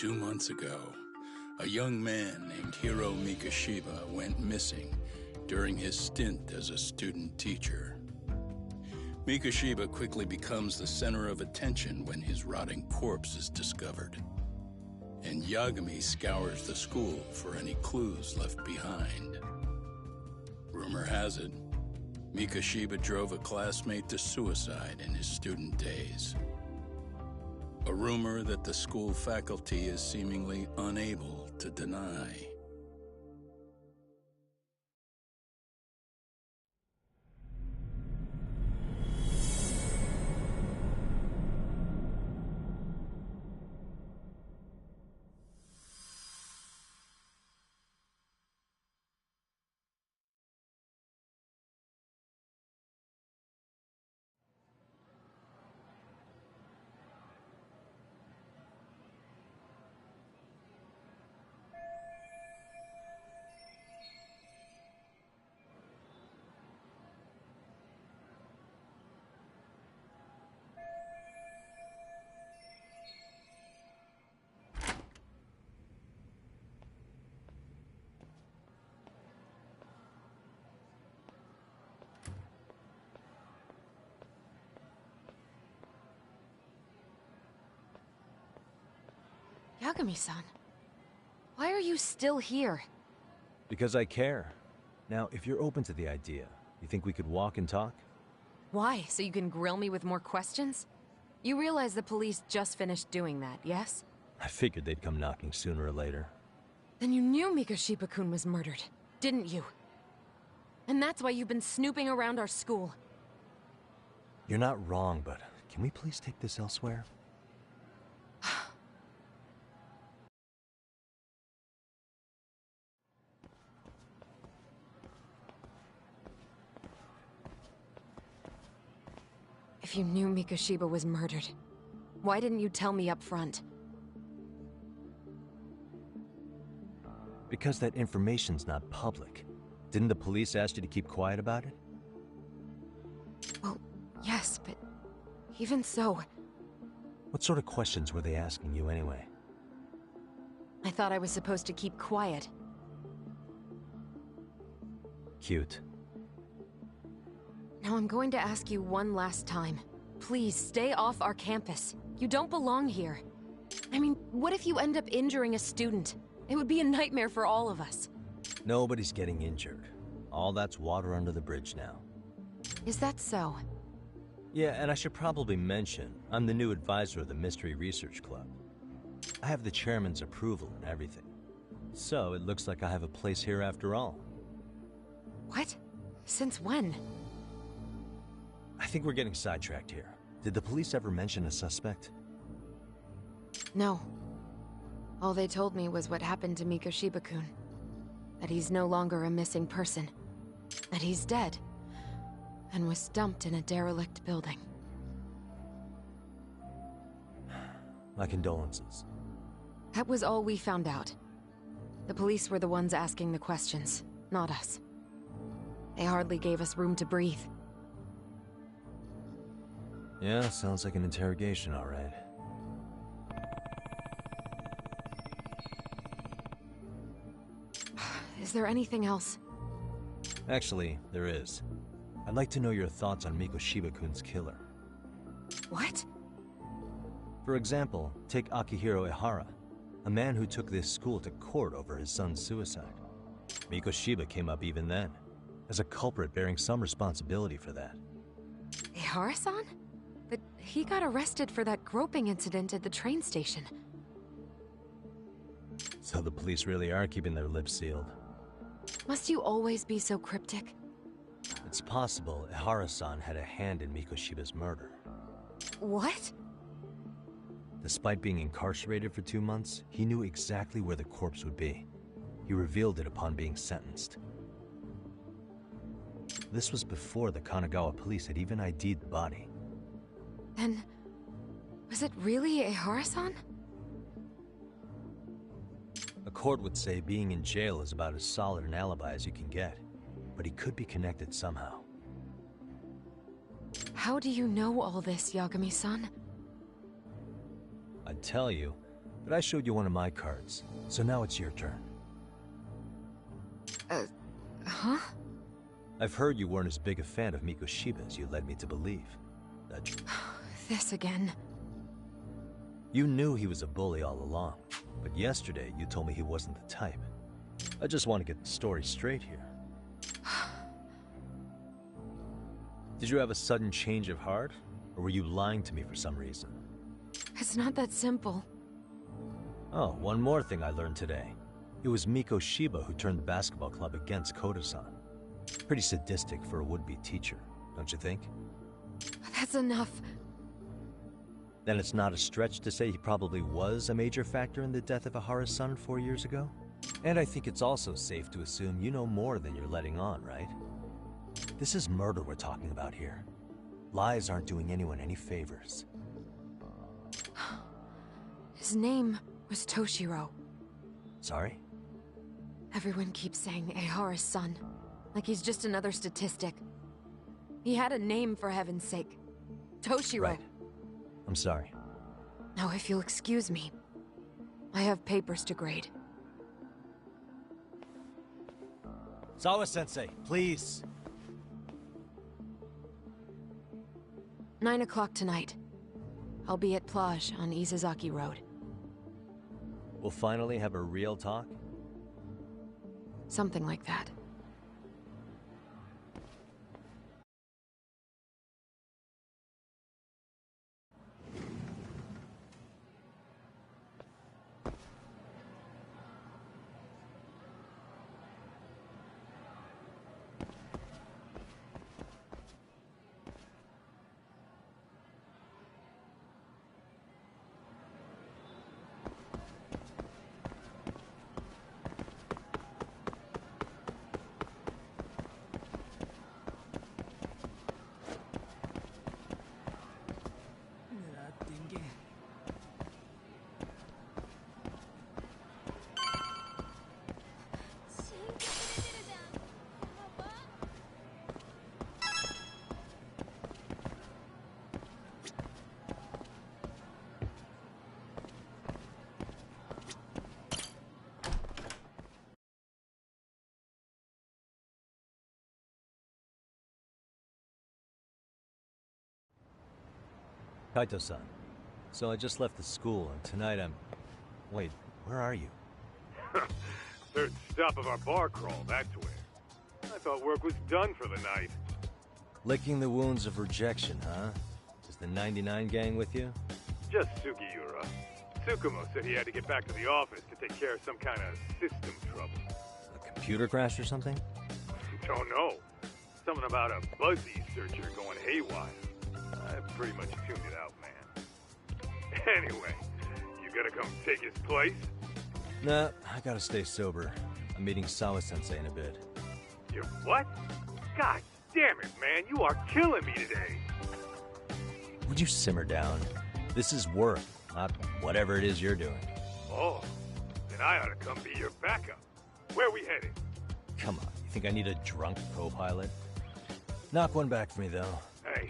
2 months ago, a young man named Hiro Mikoshiba went missing during his stint as a student teacher. Mikoshiba quickly becomes the center of attention when his rotting corpse is discovered. And Yagami scours the school for any clues left behind. Rumor has it, Mikoshiba drove a classmate to suicide in his student days. A rumor that the school faculty is seemingly unable to deny. Yagami-san, why are you still here? Because I care. Now, if you're open to the idea, you think we could walk and talk? Why? So you can grill me with more questions? You realize the police just finished doing that, yes? I figured they'd come knocking sooner or later. Then you knew Mikoshiba-kun was murdered, didn't you? And that's why you've been snooping around our school. You're not wrong, but can we please take this elsewhere? If you knew Mikoshiba was murdered, why didn't you tell me up front? Because that information's not public. Didn't the police ask you to keep quiet about it? Well, yes, but even so... What sort of questions were they asking you anyway? I thought I was supposed to keep quiet. Cute. Now I'm going to ask you one last time. Please, stay off our campus. You don't belong here. I mean, what if you end up injuring a student? It would be a nightmare for all of us. Nobody's getting injured. All that's water under the bridge now. Is that so? Yeah, and I should probably mention, I'm the new advisor of the Mystery Research Club. I have the chairman's approval and everything. So it looks like I have a place here after all. What? Since when? I think we're getting sidetracked here. Did the police ever mention a suspect? No. All they told me was what happened to Mikoshiba-kun. That he's no longer a missing person. That he's dead. And was dumped in a derelict building. My condolences. That was all we found out. The police were the ones asking the questions, not us. They hardly gave us room to breathe. Yeah, sounds like an interrogation, all right. Is there anything else? Actually, there is. I'd like to know your thoughts on Mikoshiba-kun's killer. What? For example, take Akihiro Ihara, a man who took this school to court over his son's suicide. Mikoshiba came up even then, as a culprit bearing some responsibility for that. Ihara-san? But he got arrested for that groping incident at the train station. So the police really are keeping their lips sealed. Must you always be so cryptic? It's possible Ihara-san had a hand in Mikoshiba's murder. What? Despite being incarcerated for 2 months, he knew exactly where the corpse would be. He revealed it upon being sentenced. This was before the Kanagawa police had even ID'd the body. Then, was it really Ihara-san? A court would say being in jail is about as solid an alibi as you can get, but he could be connected somehow. How do you know all this, Yagami-san? I'd tell you, But I showed you one of my cards, so now it's your turn. Huh? I've heard you weren't as big a fan of Mikoshiba as you led me to believe. This again. You knew he was a bully all along, but yesterday you told me he wasn't the type. I just want to get the story straight here. Did you have a sudden change of heart, or were you lying to me for some reason? It's not that simple. Oh, one more thing I learned today. It was Mikoshiba who turned the basketball club against Koda-san. Pretty sadistic for a would-be teacher, don't you think? That's enough. Then it's not a stretch to say he probably was a major factor in the death of Ahara's son 4 years ago? And I think it's also safe to assume you know more than you're letting on, right? This is murder we're talking about here. Lies aren't doing anyone any favors. His name was Toshiro. Sorry? Everyone keeps saying Ahara's son, like he's just another statistic. He had a name, for heaven's sake. Toshiro. Right. I'm sorry. Now, if you'll excuse me, I have papers to grade. Sawa-sensei, please. 9 o'clock tonight. I'll be at Plage on Isazaki Road. We'll finally have a real talk? Something like that. Kaito-san. So I just left the school, and tonight I'm... Wait, where are you? Third stop of our bar crawl, that's where. I thought work was done for the night. Licking the wounds of rejection, huh? Is the 99 gang with you? Just Sugiura. Tsukumo said he had to get back to the office to take care of some kind of system trouble. A computer crash or something? Don't know. Something about a Buzzy searcher going haywire. I pretty much tuned it out, man. Anyway, you gonna come take his place? Nah, I gotta stay sober. I'm meeting Sawa-sensei in a bit. You what? God damn it, man, you are killing me today. Would you simmer down? This is work, not whatever it is you're doing. Oh, then I ought to come be your backup. Where we headed? Come on, you think I need a drunk co-pilot? Knock one back for me, though. Hey,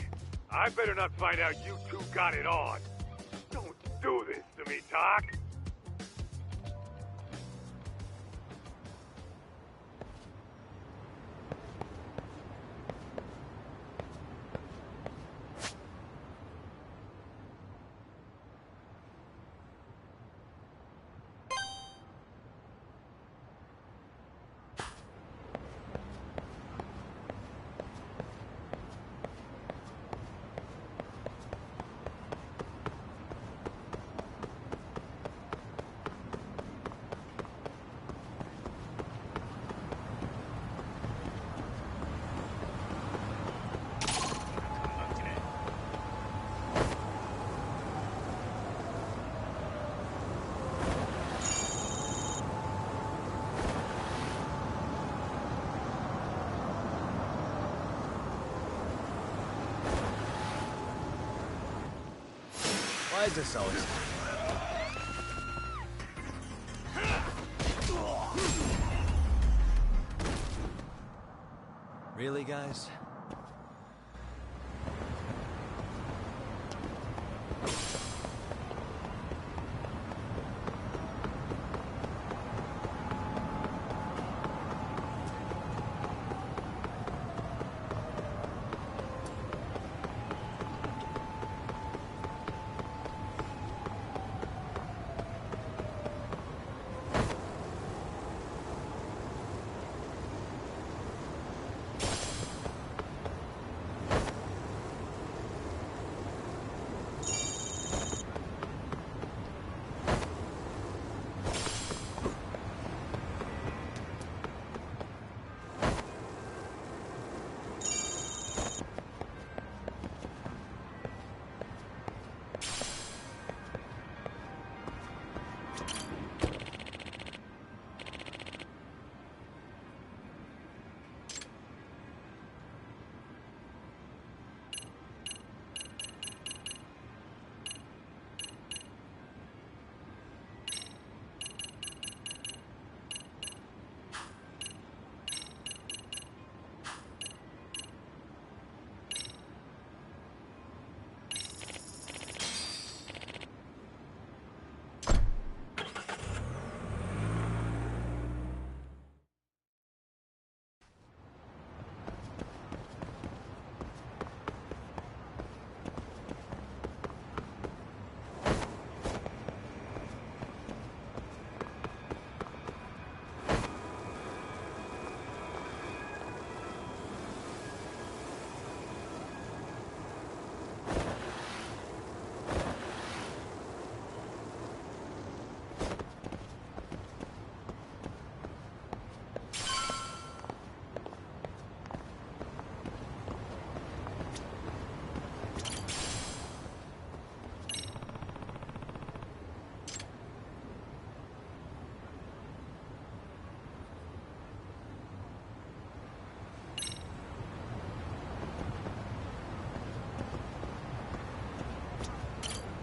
I better not find out you two got it on. Don't do this to me, Doc. Why is this always... Really, guys?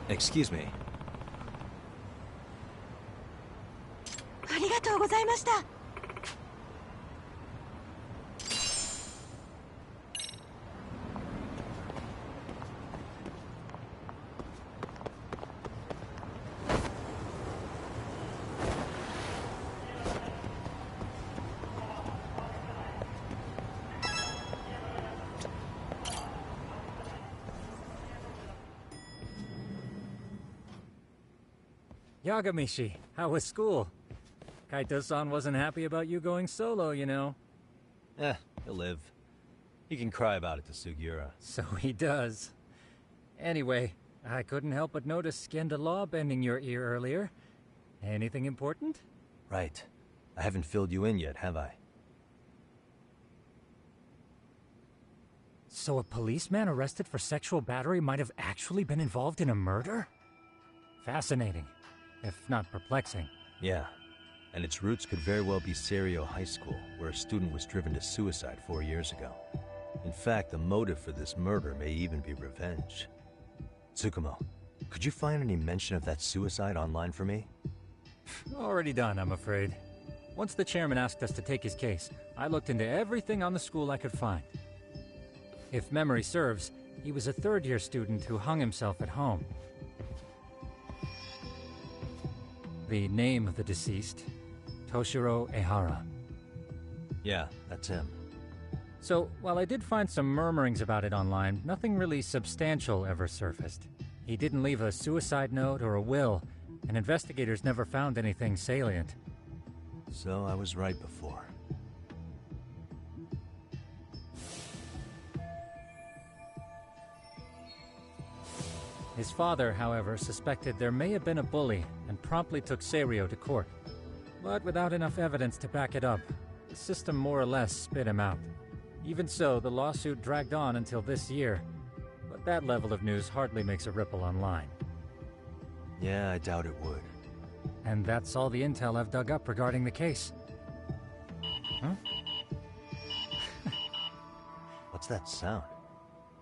Excuse me. ありがとうございました。Yagamishi, how was school? Kaito-san wasn't happy about you going solo, you know. He'll live. He can cry about it to Sugiura. So he does. Anyway, I couldn't help but notice Skenda Law bending your ear earlier. Anything important? Right. I haven't filled you in yet, have I? So a policeman arrested for sexual battery might have actually been involved in a murder? Fascinating, if not perplexing. Yeah. And its roots could very well be Serio High School, where a student was driven to suicide 4 years ago. In fact, the motive for this murder may even be revenge. Tsukumo, could you find any mention of that suicide online for me? Already done, I'm afraid. Once the chairman asked us to take his case, I looked into everything on the school I could find. If memory serves, he was a third-year student who hung himself at home. The name of the deceased, Toshiro Ehara. Yeah, that's him. So, while I did find some murmurings about it online, nothing really substantial ever surfaced. He didn't leave a suicide note or a will, and investigators never found anything salient. So I was right before. His father, however, suspected there may have been a bully and promptly took Serio to court. But without enough evidence to back it up, the system more or less spit him out. Even so, the lawsuit dragged on until this year. But that level of news hardly makes a ripple online. Yeah, I doubt it would. And that's all the intel I've dug up regarding the case. Huh? What's that sound?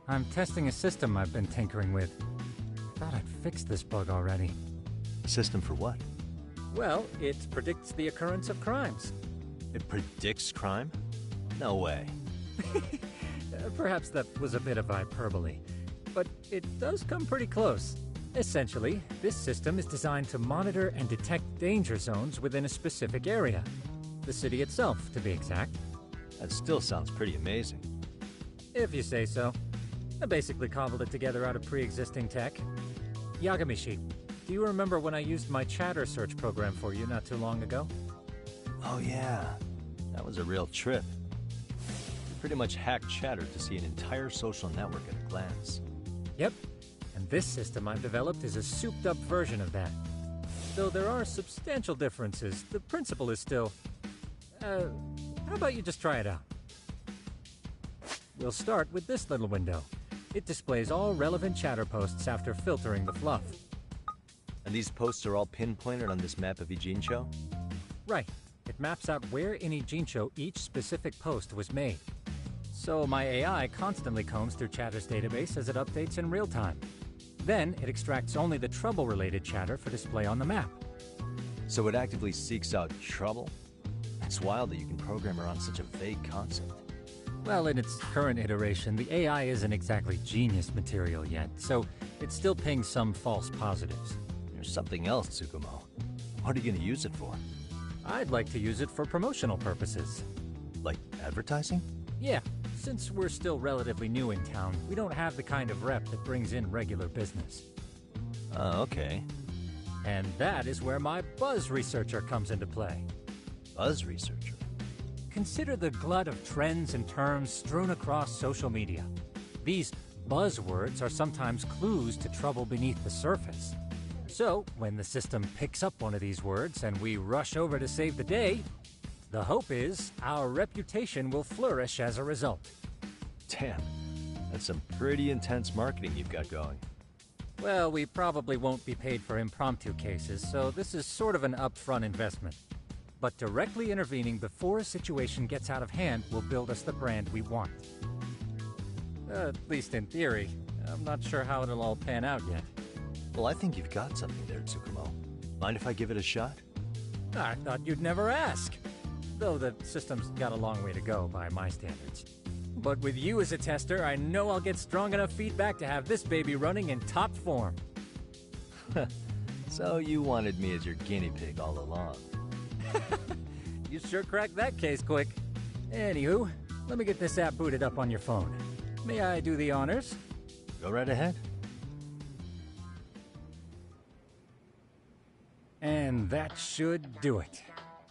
I'm testing a system I've been tinkering with. Thought I'd fixed this bug already. System for what? Well, it predicts the occurrence of crimes. It predicts crime? No way. Perhaps that was a bit of hyperbole, but it does come pretty close. Essentially, this system is designed to monitor and detect danger zones within a specific area. The city itself, to be exact. That still sounds pretty amazing. If you say so. I basically cobbled it together out of pre-existing tech. Yagamishi, do you remember when I used my chatter search program for you not too long ago? Oh yeah, that was a real trip. You pretty much hacked Chatter to see an entire social network at a glance. Yep, and this system I've developed is a souped-up version of that. Though there are substantial differences, the principle is still... how about you just try it out? We'll start with this little window. It displays all relevant chatter posts after filtering the fluff. And these posts are all pinpointed on this map of Ijincho? Right. It maps out where in Ijincho each specific post was made. So my AI constantly combs through Chatter's database as it updates in real time. Then it extracts only the trouble-related chatter for display on the map. So it actively seeks out trouble? It's wild that you can program around such a vague concept. Well, in its current iteration, the AI isn't exactly genius material yet, so it still pings some false positives. There's something else, Tsukumo. What are you going to use it for? I'd like to use it for promotional purposes. Like advertising? Yeah, since we're still relatively new in town, we don't have the kind of rep that brings in regular business. Okay. And that is where my buzz researcher comes into play. Buzz researcher? Consider the glut of trends and terms strewn across social media. These buzzwords are sometimes clues to trouble beneath the surface. So, when the system picks up one of these words and we rush over to save the day, the hope is our reputation will flourish as a result. Damn, that's some pretty intense marketing you've got going. Well, we probably won't be paid for impromptu cases, so this is sort of an upfront investment. But directly intervening before a situation gets out of hand will build us the brand we want. At least in theory. I'm not sure how it'll all pan out yet. Well, I think you've got something there, Tsukumo. Mind if I give it a shot? I thought you'd never ask. Though the system's got a long way to go by my standards. But with you as a tester, I know I'll get strong enough feedback to have this baby running in top form. So you wanted me as your guinea pig all along. You sure cracked that case quick. Anywho, let me get this app booted up on your phone. May I do the honors? Go right ahead. And that should do it.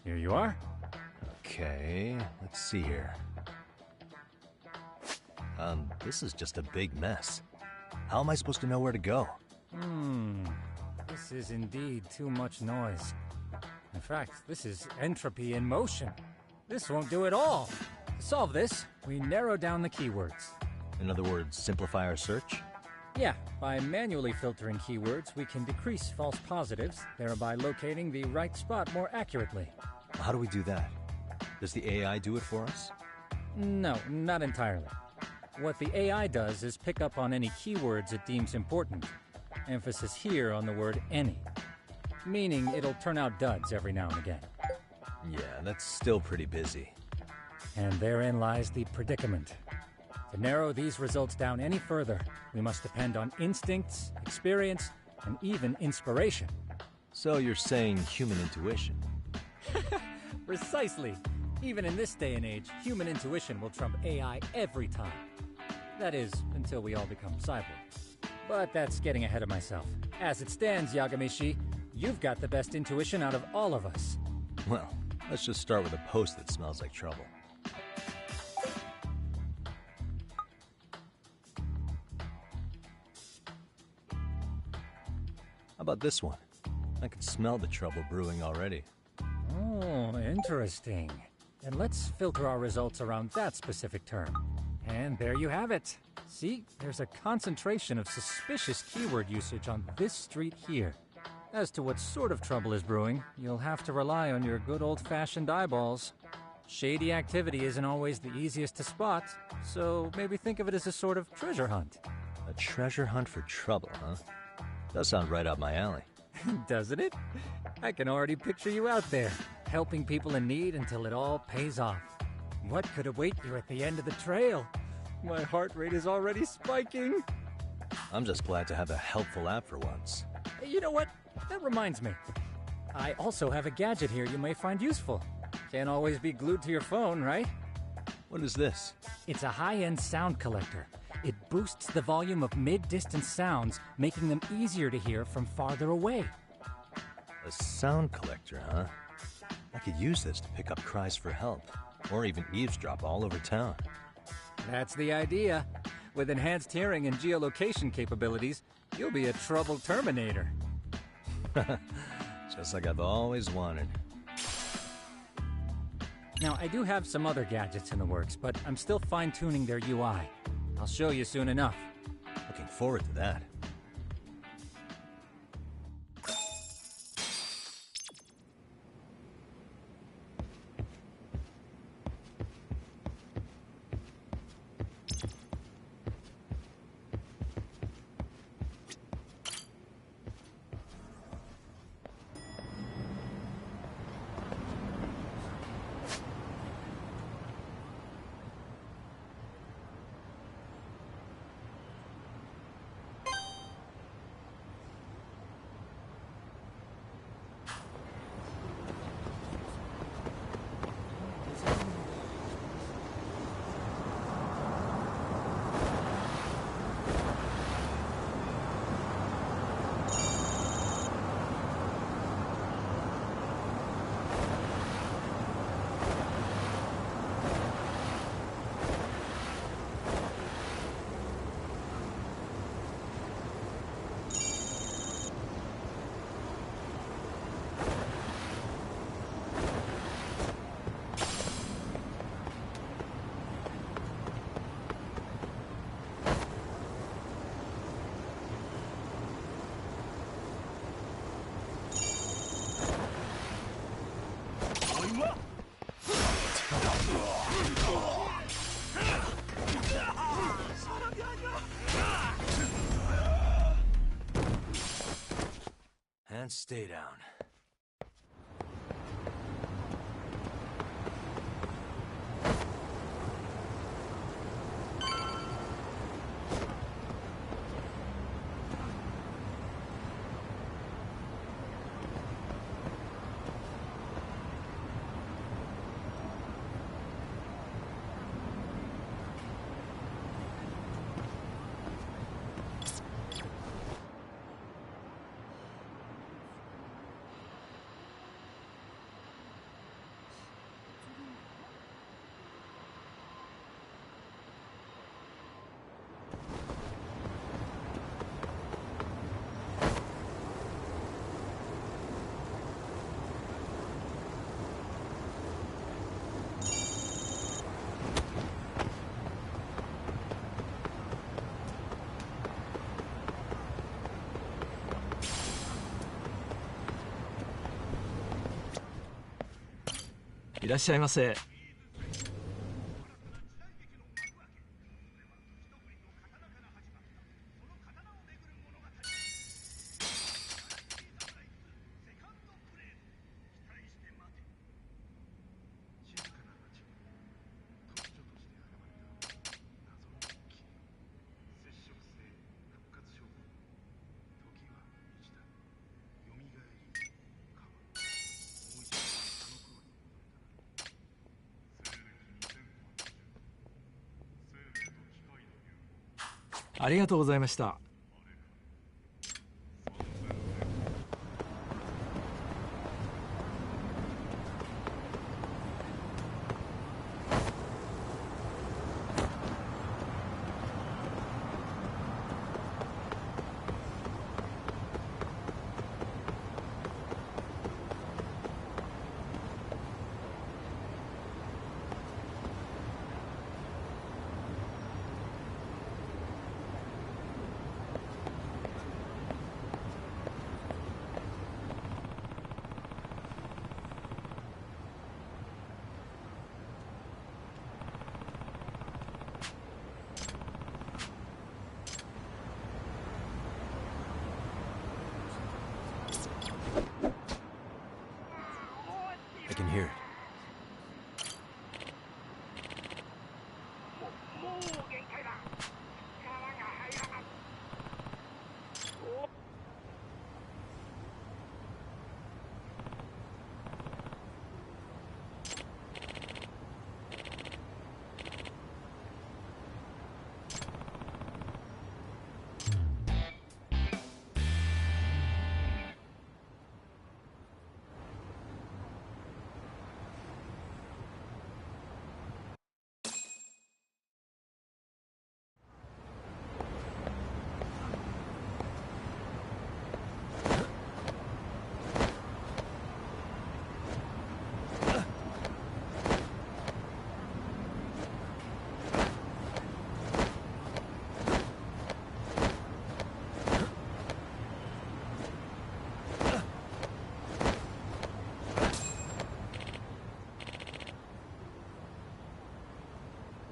Here you are. Okay, let's see here. This is just a big mess. How am I supposed to know where to go? This is indeed too much noise. In fact, this is entropy in motion. This won't do it all. To solve this, we narrow down the keywords. In other words, simplify our search? Yeah, by manually filtering keywords, we can decrease false positives, thereby locating the right spot more accurately. How do we do that? Does the AI do it for us? No, not entirely. What the AI does is pick up on any keywords it deems important. Emphasis here on the word any. Meaning it'll turn out duds every now and again. Yeah, that's still pretty busy. And therein lies the predicament. To narrow these results down any further, we must depend on instincts, experience, and even inspiration. So you're saying human intuition? Precisely. Even in this day and age, human intuition will trump AI every time. That is, until we all become cyborgs. But that's getting ahead of myself. As it stands, Yagamishi, you've got the best intuition out of all of us. Well, let's just start with a post that smells like trouble. How about this one? I can smell the trouble brewing already. Oh, interesting. And let's filter our results around that specific term. And there you have it. See, there's a concentration of suspicious keyword usage on this street here. As to what sort of trouble is brewing, you'll have to rely on your good old-fashioned eyeballs. Shady activity isn't always the easiest to spot, so maybe think of it as a sort of treasure hunt. A treasure hunt for trouble, huh? Does sound right up my alley. Doesn't it? I can already picture you out there, helping people in need until it all pays off. What could await you at the end of the trail? My heart rate is already spiking. I'm just glad to have a helpful app for once. You know what? That reminds me. I also have a gadget here you may find useful. Can't always be glued to your phone, right? What is this? It's a high-end sound collector. It boosts the volume of mid-distance sounds, making them easier to hear from farther away. A sound collector, huh? I could use this to pick up cries for help, or even eavesdrop all over town. That's the idea. With enhanced hearing and geolocation capabilities, you'll be a trouble terminator. Just like I've always wanted. Now, I do have some other gadgets in the works, but I'm still fine-tuning their UI. I'll show you soon enough. Looking forward to that. and stay down.いらっしゃいませ。ありがとうございました。I can hear it.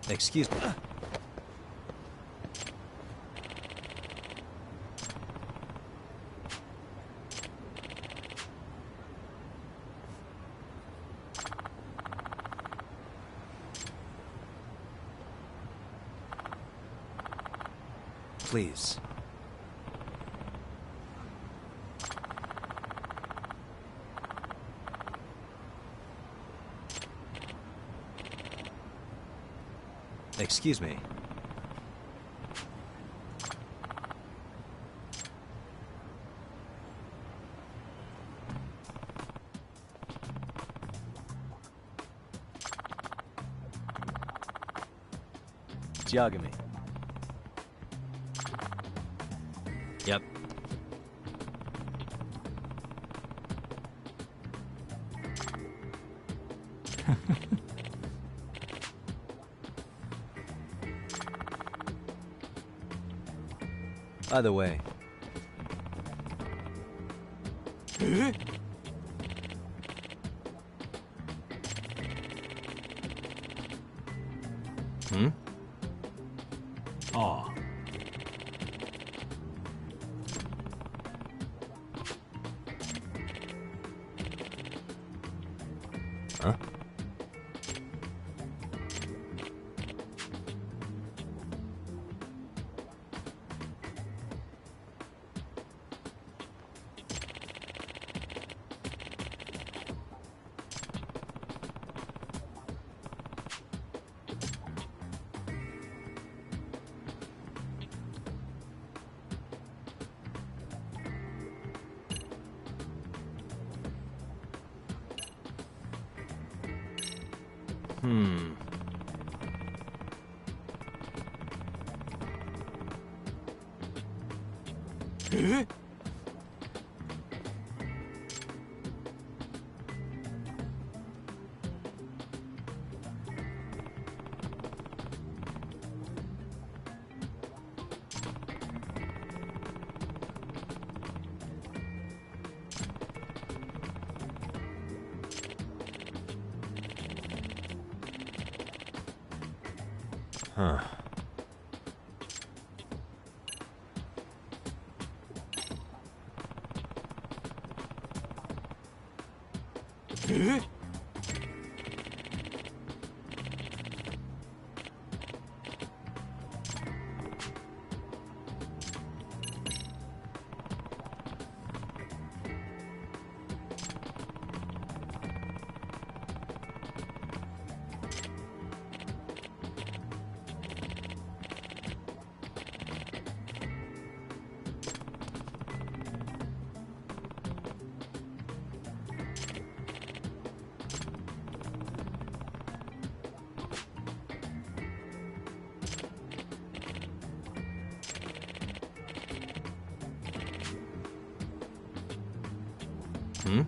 Excuse me. Please. Excuse me. Yagami. Yep. Either way. Hmm? Oh. Huh? Huh. Hmm?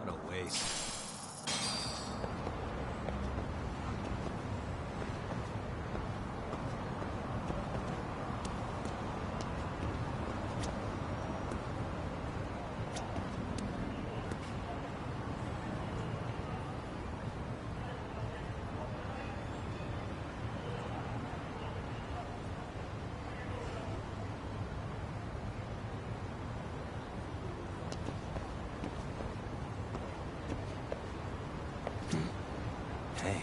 What a waste. Hey.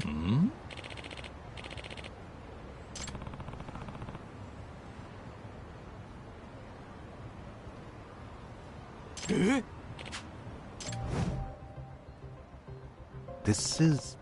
Hmm? This is,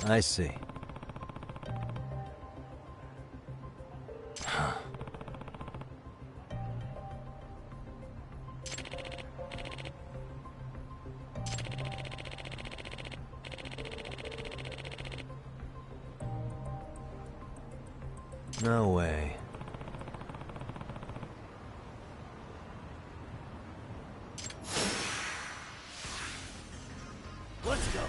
I see. No way. Let's go.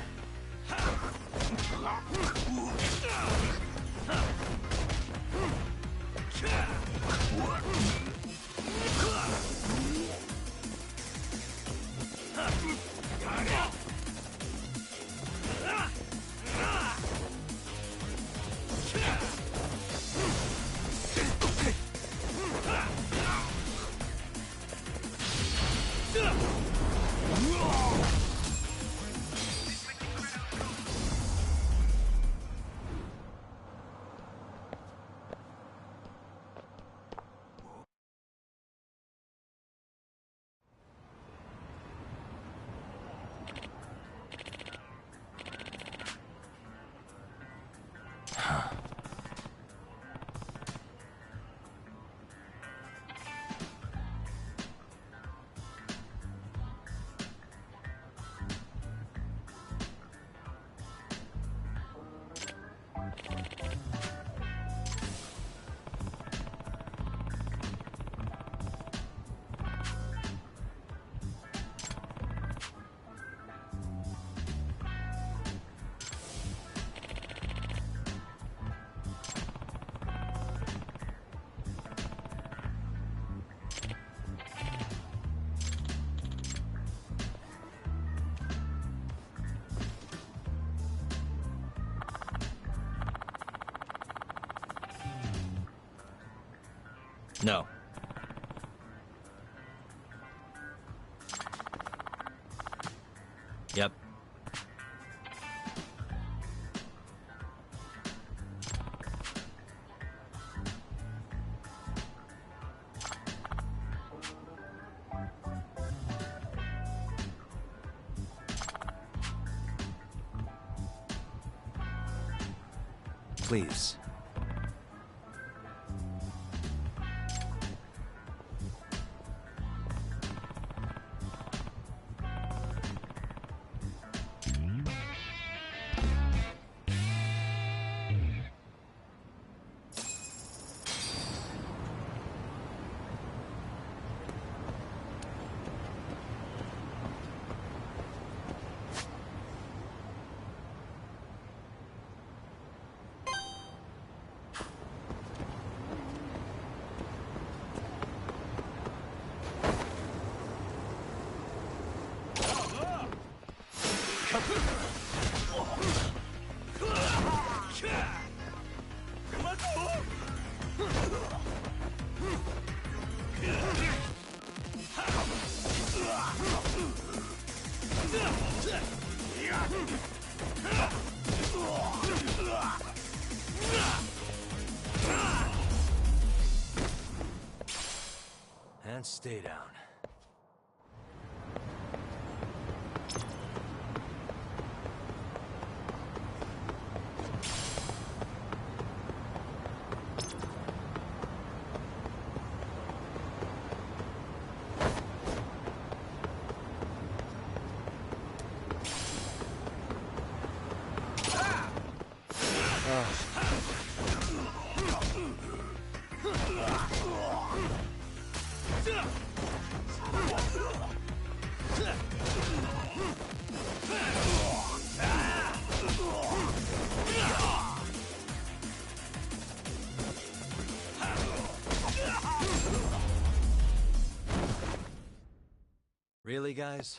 No. Yep. Please. And stay down. Really, guys?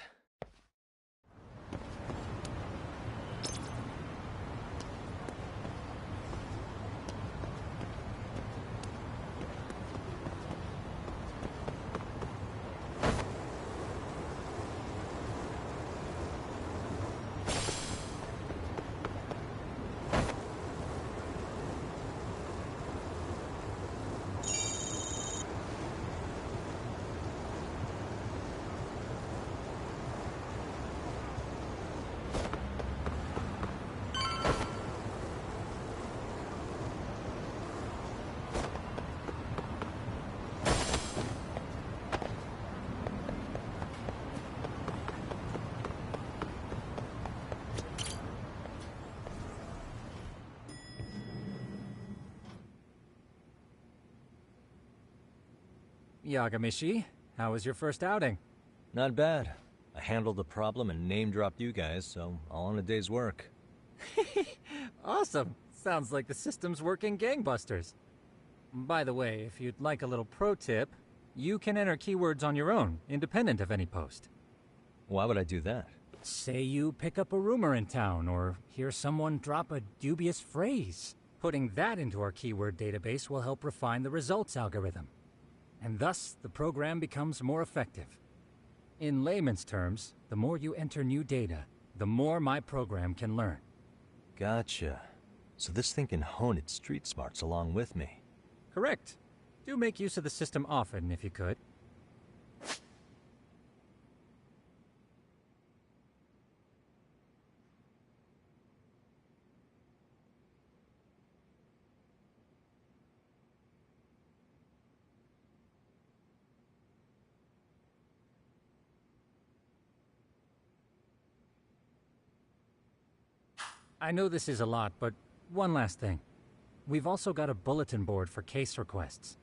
Yagamishi, how was your first outing? Not bad. I handled the problem and name-dropped you guys, so all in a day's work. Awesome. Sounds like the system's working gangbusters. By the way, if you'd like a little pro tip, you can enter keywords on your own, independent of any post. Why would I do that? Say you pick up a rumor in town, or hear someone drop a dubious phrase. Putting that into our keyword database will help refine the results algorithm. And thus, the program becomes more effective. In layman's terms, the more you enter new data, the more my program can learn. Gotcha. So this thing can hone its street smarts along with me. Correct. Do make use of the system often, if you could. I know this is a lot, but one last thing. We've also got a bulletin board for case requests.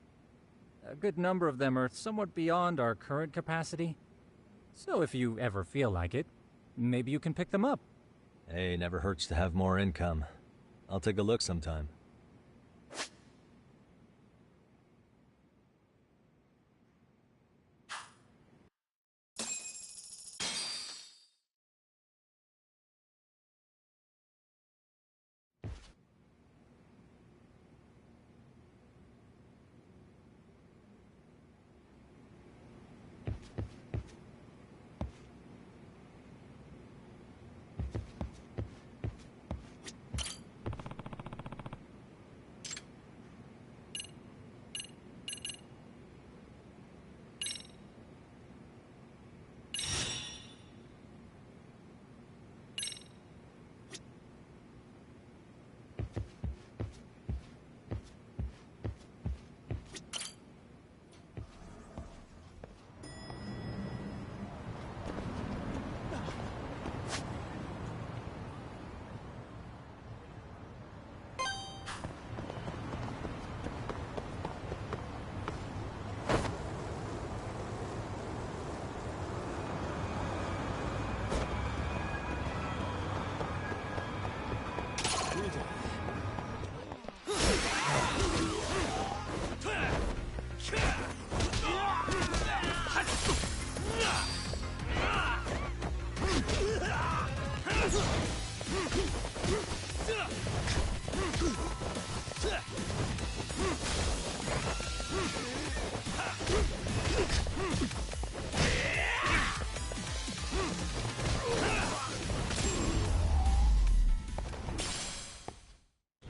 A good number of them are somewhat beyond our current capacity. So if you ever feel like it, maybe you can pick them up. Hey, never hurts to have more income. I'll take a look sometime.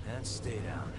And stay down.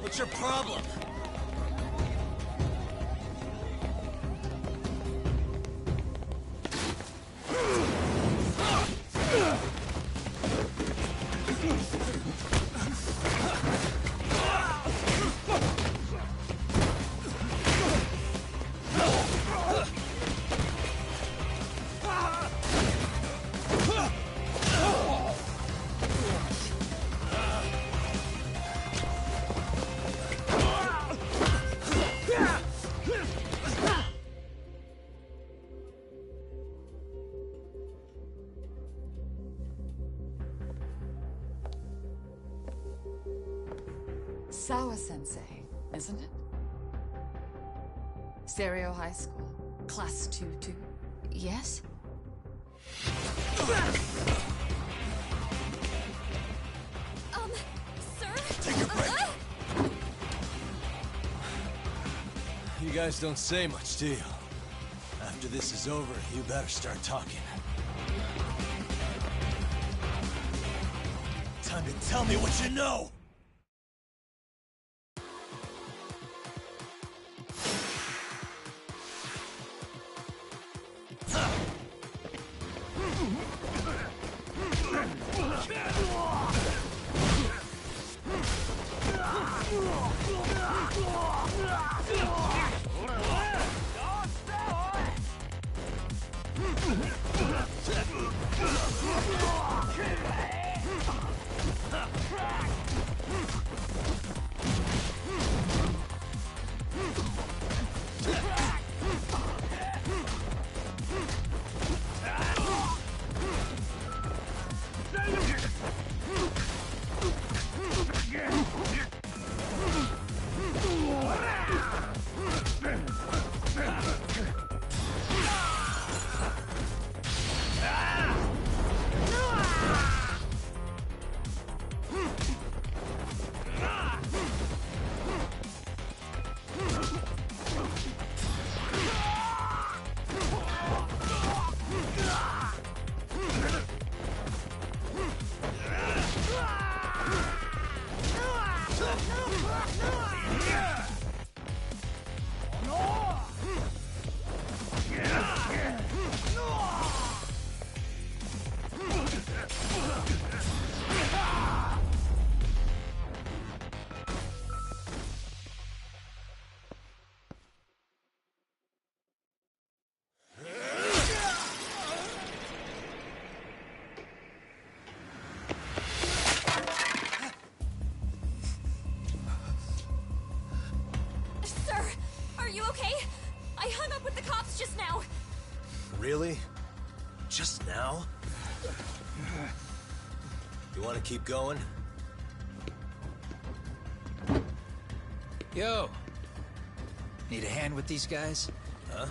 What's your problem? Sawa-sensei, isn't it? Stereo High School, Class 2-2. Yes? Sir? Take a break. You guys don't say much, do you? After this is over, you better start talking. Time to tell me what you know! Really? Just now? You want to keep going? Yo! Need a hand with these guys? Huh?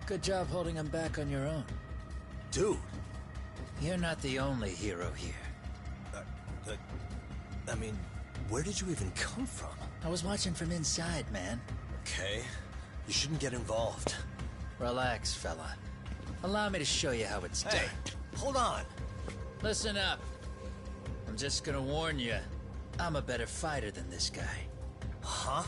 Good job holding them back on your own. Dude! You're not the only hero here. I mean, where did you even come from? I was watching from inside, man. Okay. You shouldn't get involved. Relax, fella. Allow me to show you how it's done. Hey, hold on. Listen up. I'm just gonna warn you. I'm a better fighter than this guy. Huh?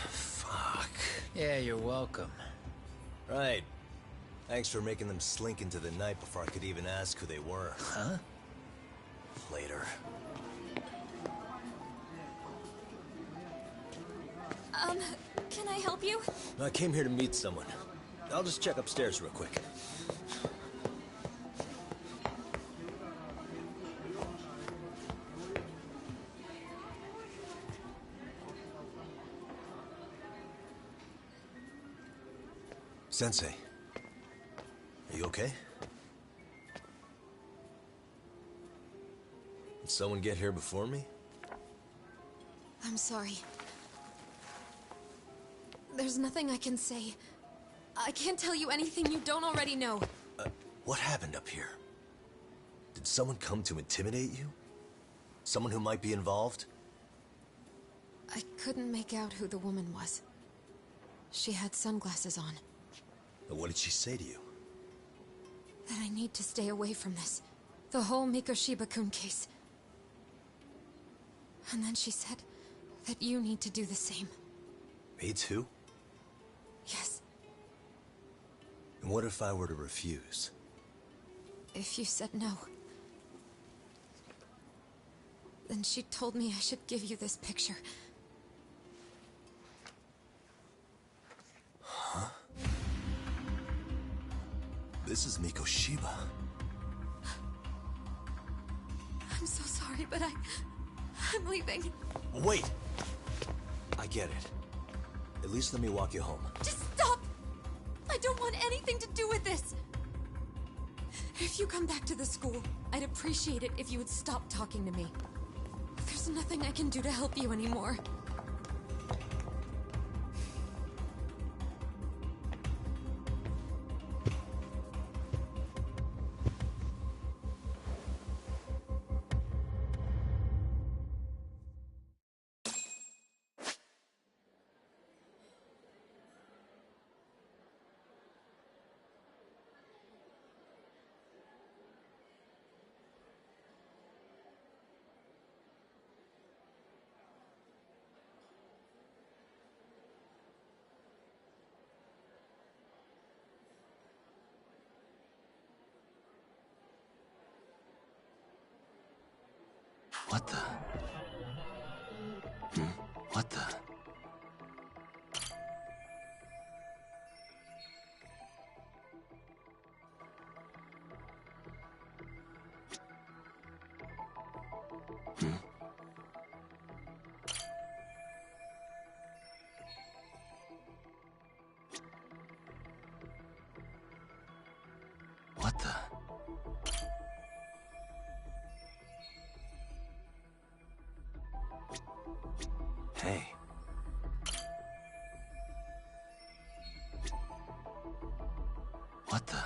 Fuck. Yeah, you're welcome. Right. Thanks for making them slink into the night before I could even ask who they were. Huh? Later. Can I help you? I came here to meet someone. I'll just check upstairs real quick. Sensei. Are you okay? Did someone get here before me? I'm sorry. There's nothing I can say. I can't tell you anything you don't already know. What happened up here? Did someone come to intimidate you? Someone who might be involved? I couldn't make out who the woman was. She had sunglasses on. What did she say to you? That I need to stay away from this. The whole Mikoshiba-kun case. And then she said that you need to do the same. Me too? Yes. And what if I were to refuse? If you said no. Then she told me I should give you this picture. Huh? This is Mikoshiba. I'm so sorry, but I'm leaving. Wait! I get it. At least let me walk you home. Just stop! I don't want anything to do with this! If you come back to the school, I'd appreciate it if you would stop talking to me. There's nothing I can do to help you anymore. What the? What the? What the? Hey. What the?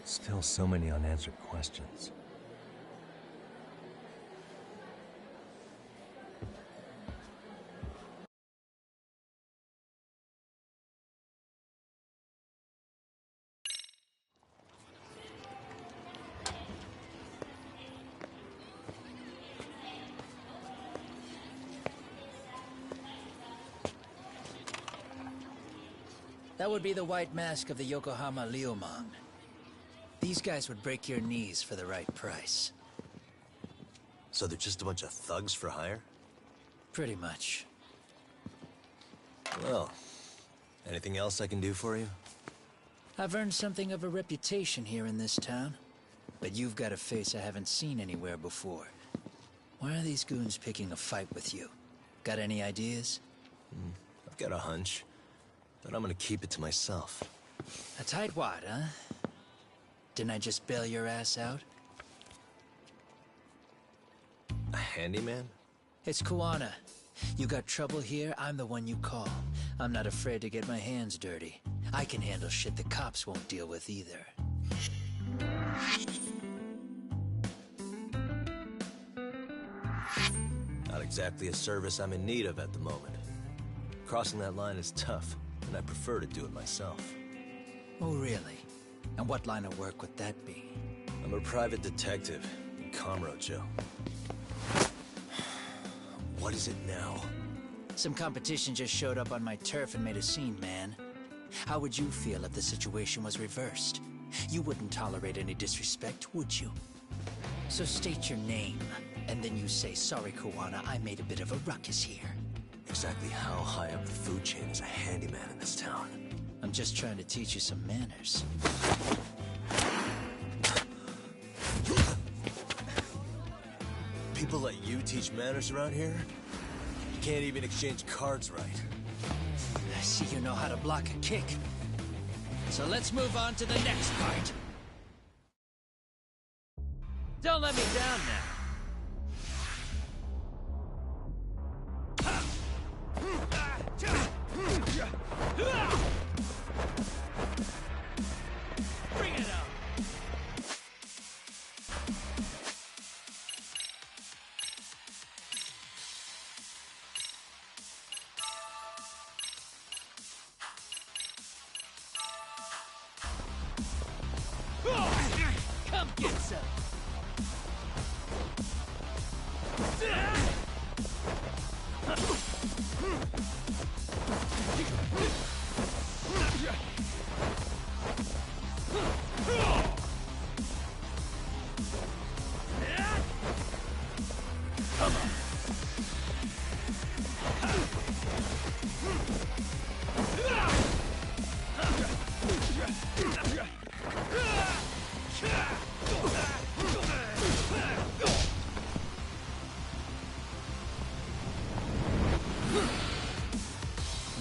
Still so many unanswered questions. That would be the white mask of the Yokohama Liumang. These guys would break your knees for the right price. So they're just a bunch of thugs for hire? Pretty much. Well, anything else I can do for you? I've earned something of a reputation here in this town. But you've got a face I haven't seen anywhere before. Why are these goons picking a fight with you? Got any ideas? I've got a hunch, but I'm gonna keep it to myself. A tightwad, huh? Didn't I just bail your ass out? A handyman? It's Kuwana. You got trouble here, I'm the one you call. I'm not afraid to get my hands dirty. I can handle shit the cops won't deal with either. Not exactly a service I'm in need of at the moment. Crossing that line is tough, and I prefer to do it myself. Oh, really? And what line of work would that be? I'm a private detective in Kamurocho. What is it now? Some competition just showed up on my turf and made a scene, man. How would you feel if the situation was reversed? You wouldn't tolerate any disrespect, would you? So state your name, and then you say, "Sorry, Kuwana, I made a bit of a ruckus here." Exactly how high up the food chain is a handyman in this town? I'm just trying to teach you some manners. People let you teach manners around here? You can't even exchange cards right. I see you know how to block a kick. So let's move on to the next part. Don't let me down now. Bring it on. Come get some.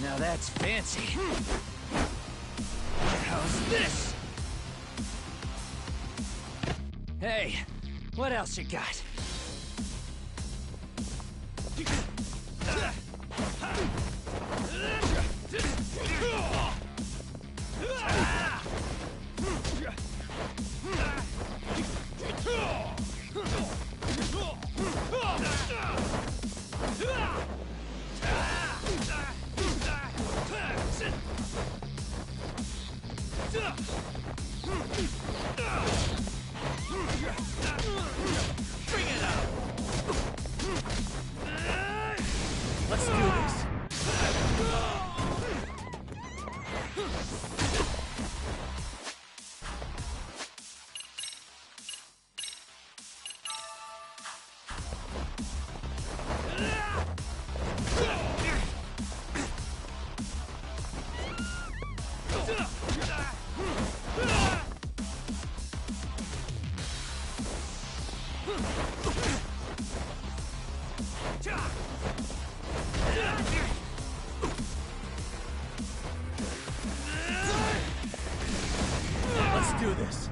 Now that's fancy. How's this? Hey, what else you got? Let's do this. Let's do this.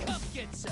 Come get some.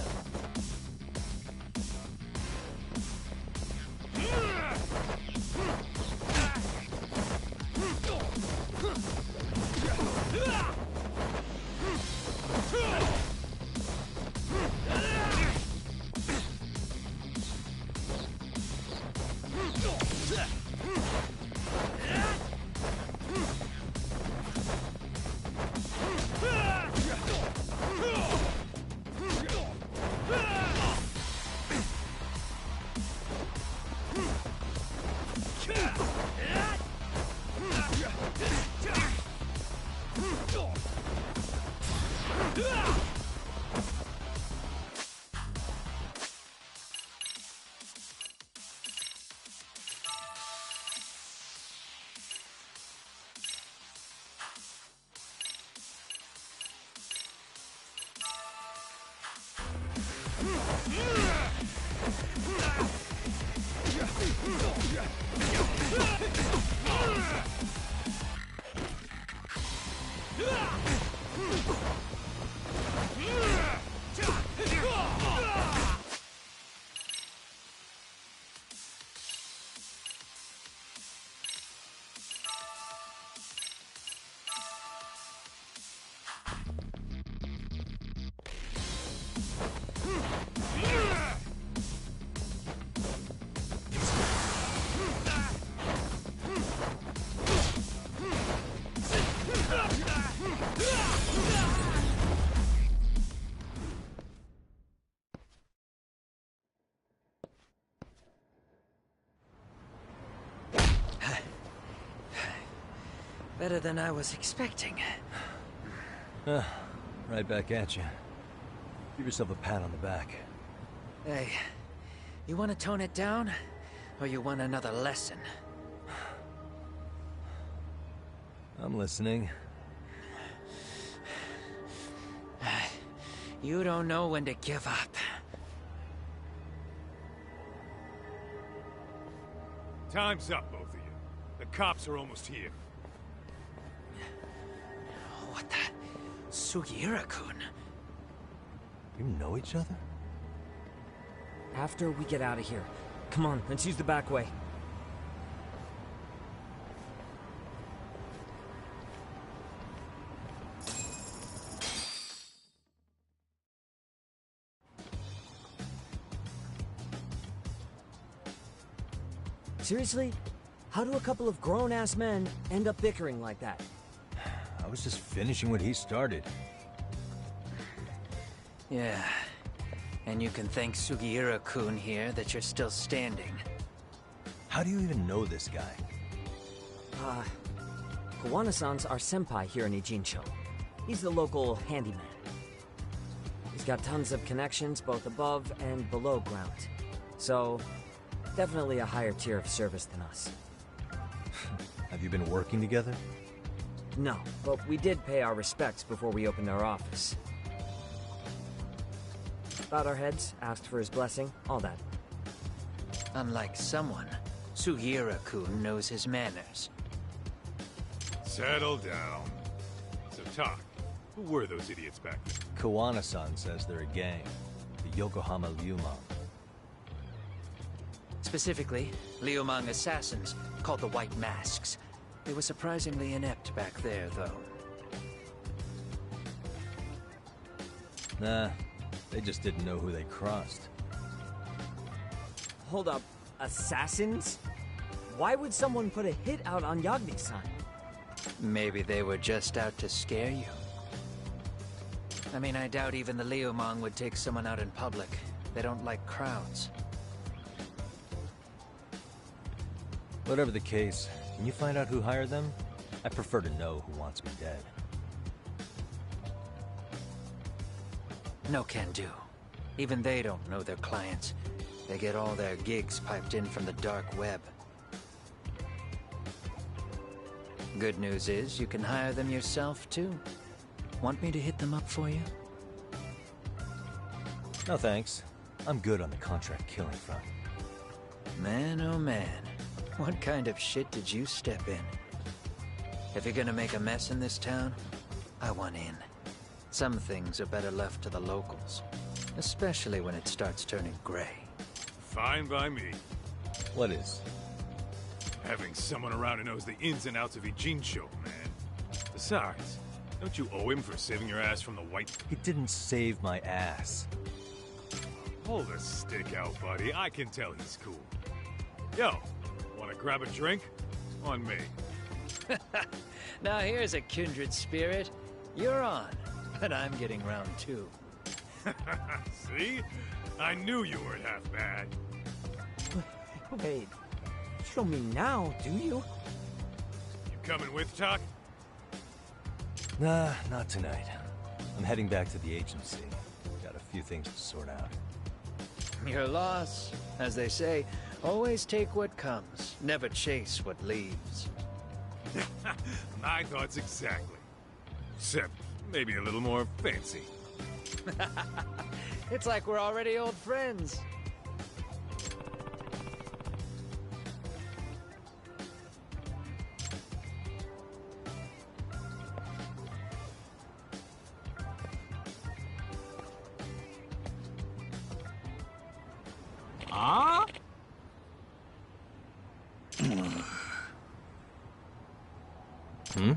Better than I was expecting. Right back at you. Give yourself a pat on the back. Hey, you want to tone it down? Or you want another lesson? I'm listening. You don't know when to give up. Time's up, both of you. The cops are almost here. What the? Sugiura-kun? You know each other? After we get out of here. Come on, let's use the back way. Seriously? How do a couple of grown-ass men end up bickering like that? I was just finishing what he started. Yeah. And you can thank Sugiura-kun here that you're still standing. How do you even know this guy? Kawana-san's our senpai here in Ijincho. He's the local handyman. He's got tons of connections both above and below ground. So, definitely a higher tier of service than us. Have you been working together? No, but we did pay our respects before we opened our office. Bowed our heads, asked for his blessing, all that. Unlike someone, Sugira-kun knows his manners. Settle down. So talk. Who were those idiots back there? Kawana-san says they're a gang. The Yokohama Liumang. Specifically, Liumang assassins, called the White Masks. They were surprisingly inept back there, though. Nah, they just didn't know who they crossed. Hold up, assassins? Why would someone put a hit out on Yagni-san? Maybe they were just out to scare you. I mean, I doubt even the Liumang would take someone out in public. They don't like crowds. Whatever the case, can you find out who hired them? I prefer to know who wants me dead. No can do. Even they don't know their clients. They get all their gigs piped in from the dark web. Good news is, you can hire them yourself, too. Want me to hit them up for you? No thanks. I'm good on the contract killing front. Man, oh man. What kind of shit did you step in? If you're gonna make a mess in this town, I want in. Some things are better left to the locals. Especially when it starts turning gray. Fine by me. What is? Having someone around who knows the ins and outs of Ijincho, man. Besides, don't you owe him for saving your ass from the white... He didn't save my ass. Hold the stick out, buddy. I can tell he's cool. Yo, wanna grab a drink? On me. Now here's a kindred spirit. You're on, but I'm getting round two. See? I knew you weren't half bad. Wait, show me now, do you? You coming with, Talk? Nah, not tonight. I'm heading back to the agency. Got a few things to sort out. Your loss. As they say, always take what comes, never chase what leaves. My thoughts exactly. Except maybe a little more fancy. It's like we're already old friends. Ah? Hmm?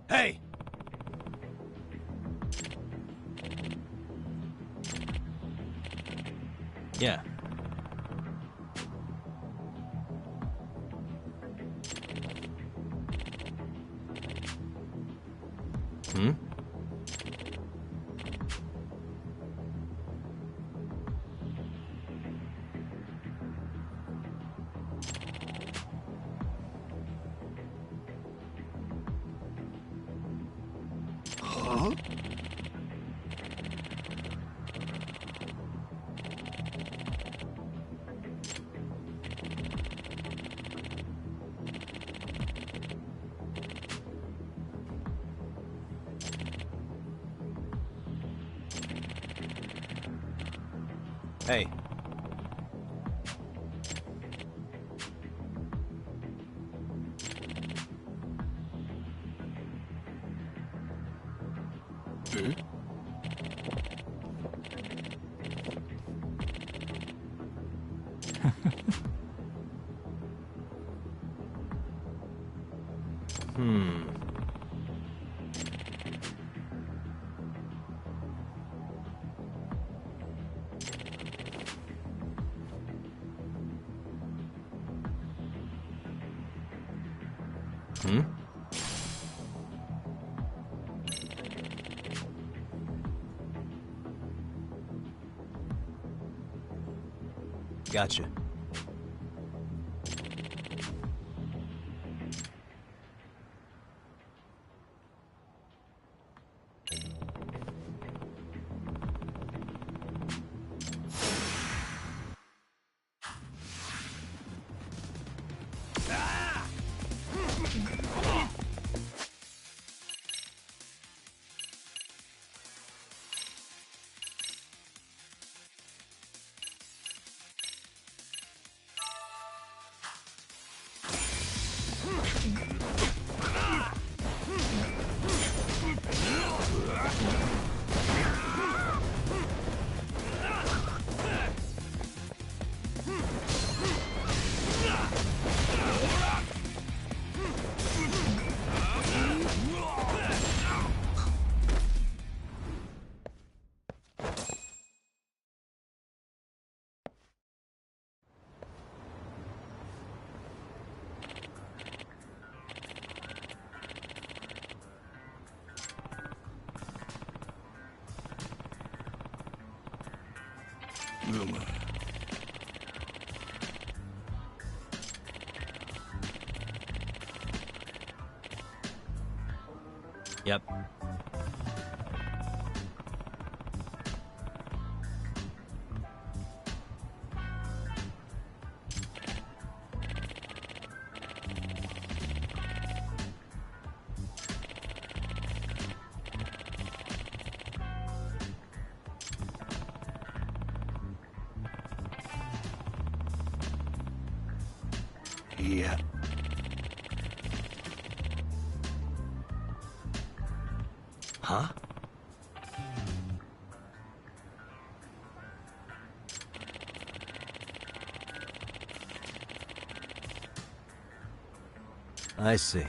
Hey! Yeah. Hmm? Huh? Hey. Hmm. Hmm? Gotcha. Yep. Yeah. Huh? I see.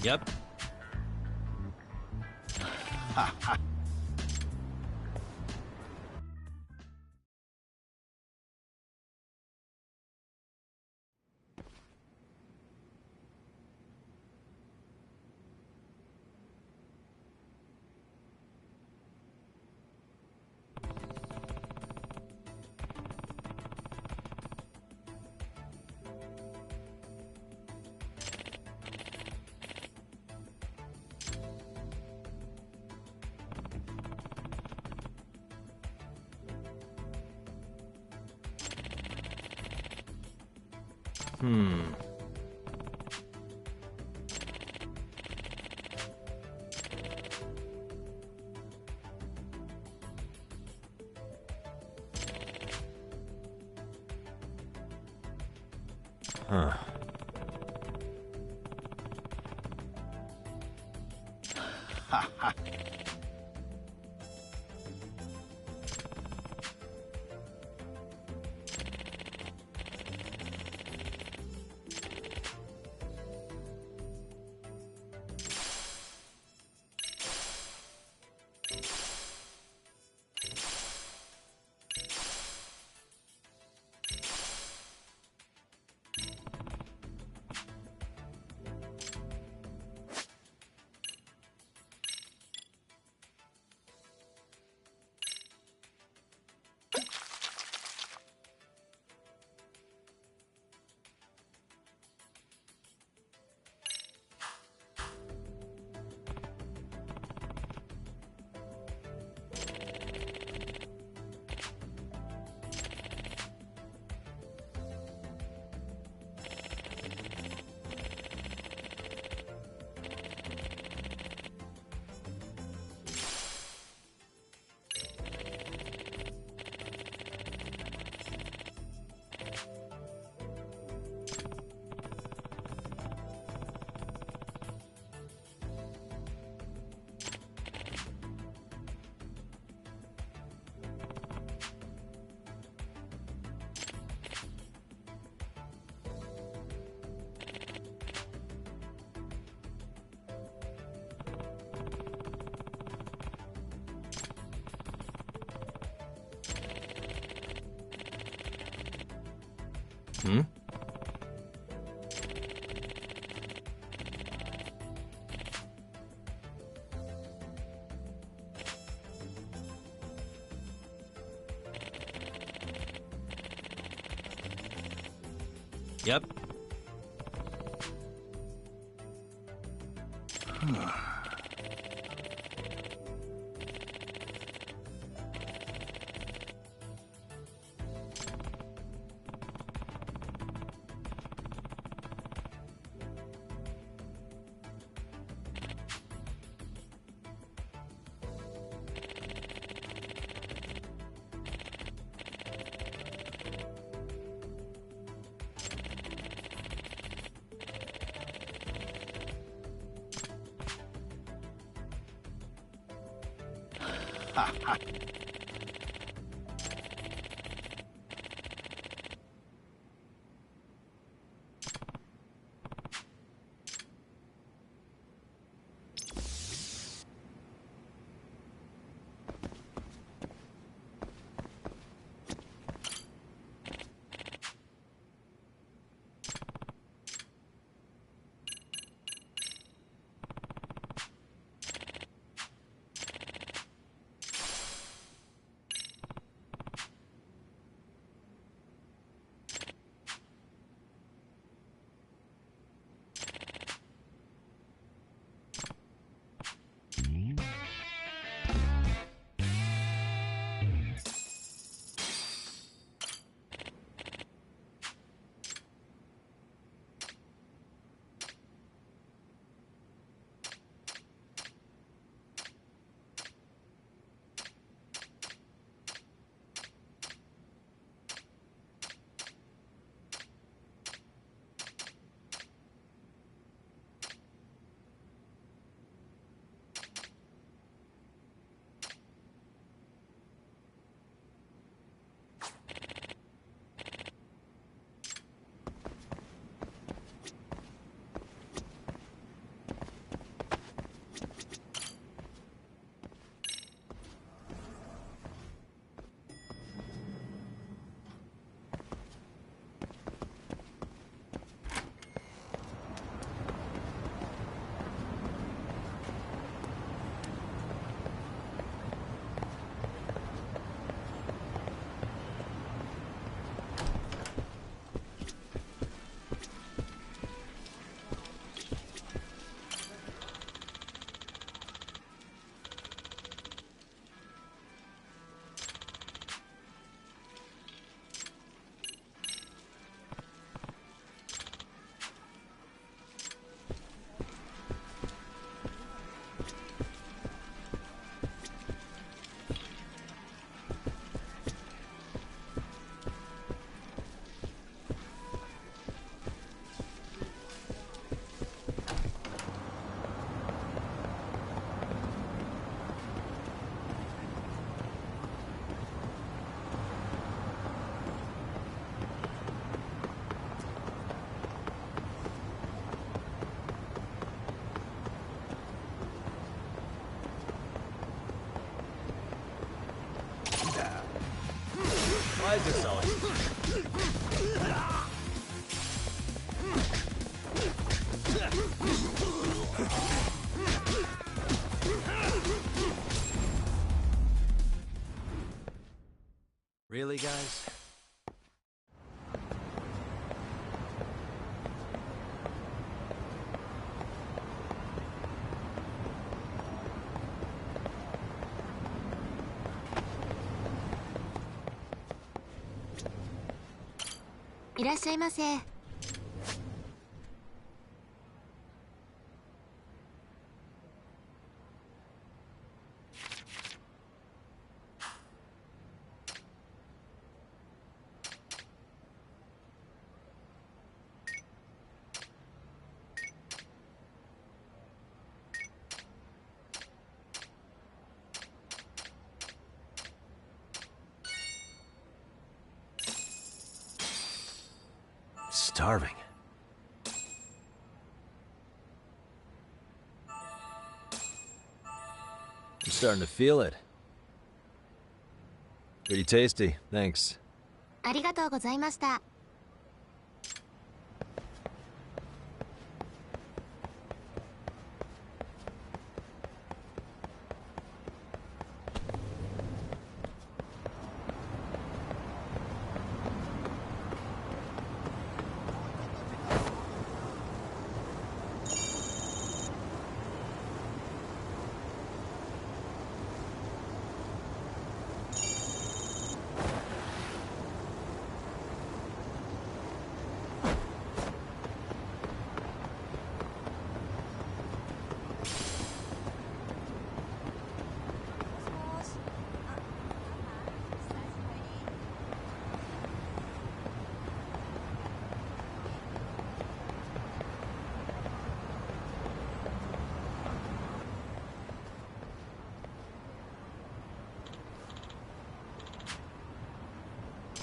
Yep. Huh. Hmm? Yep. Why is this always? Really, guys? Starving. I'm starting to feel it. Pretty tasty, thanks. ありがとうございました。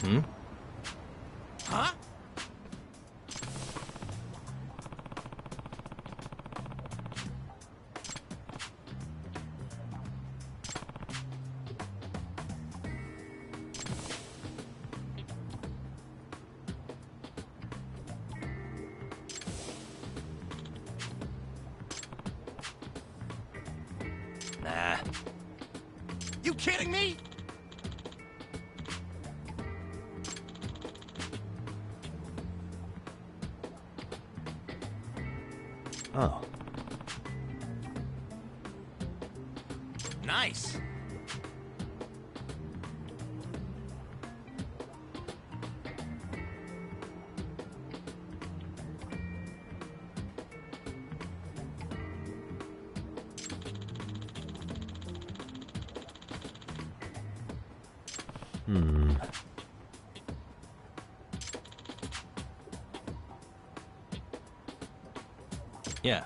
Hmm? Huh? Nah. You kidding me? Oh. Nice. Hmm. Yeah.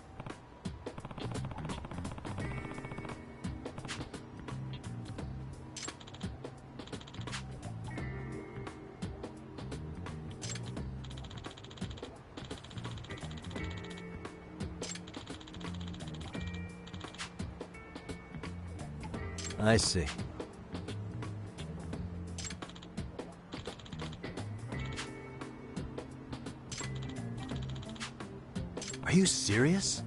I see. Are you serious?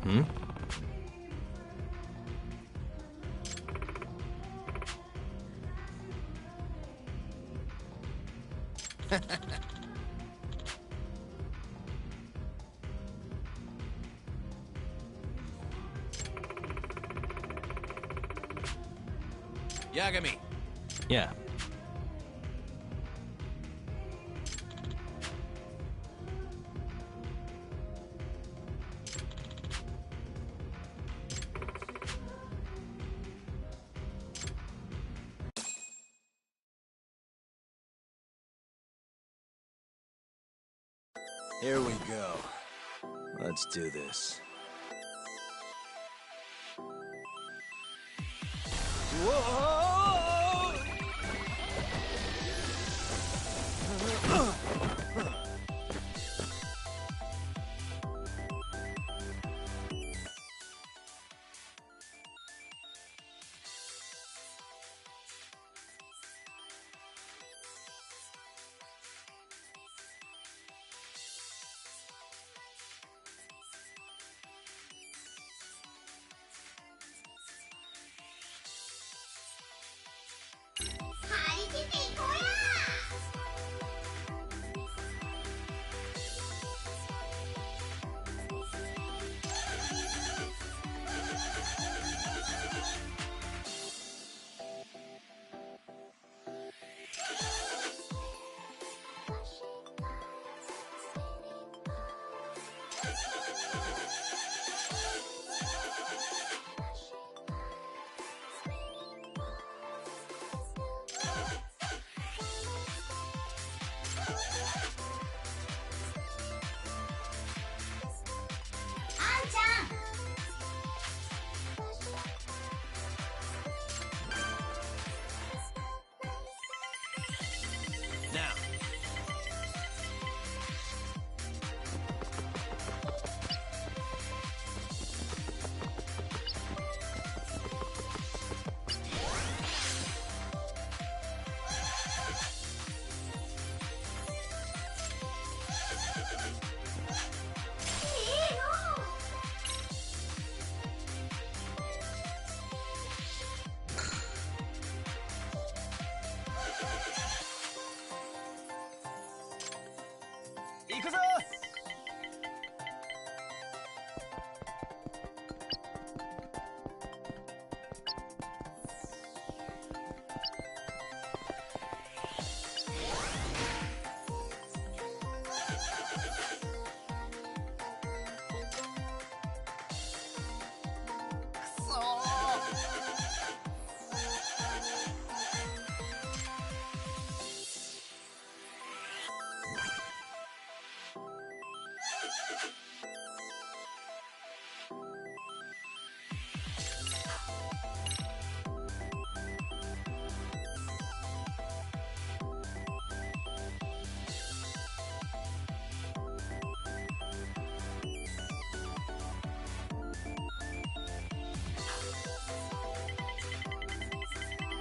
Hmm? Yagami. Yeah. Here we go. Let's do this.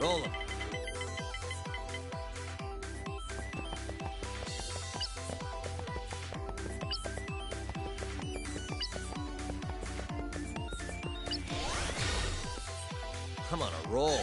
Roll him. I'm on a roll.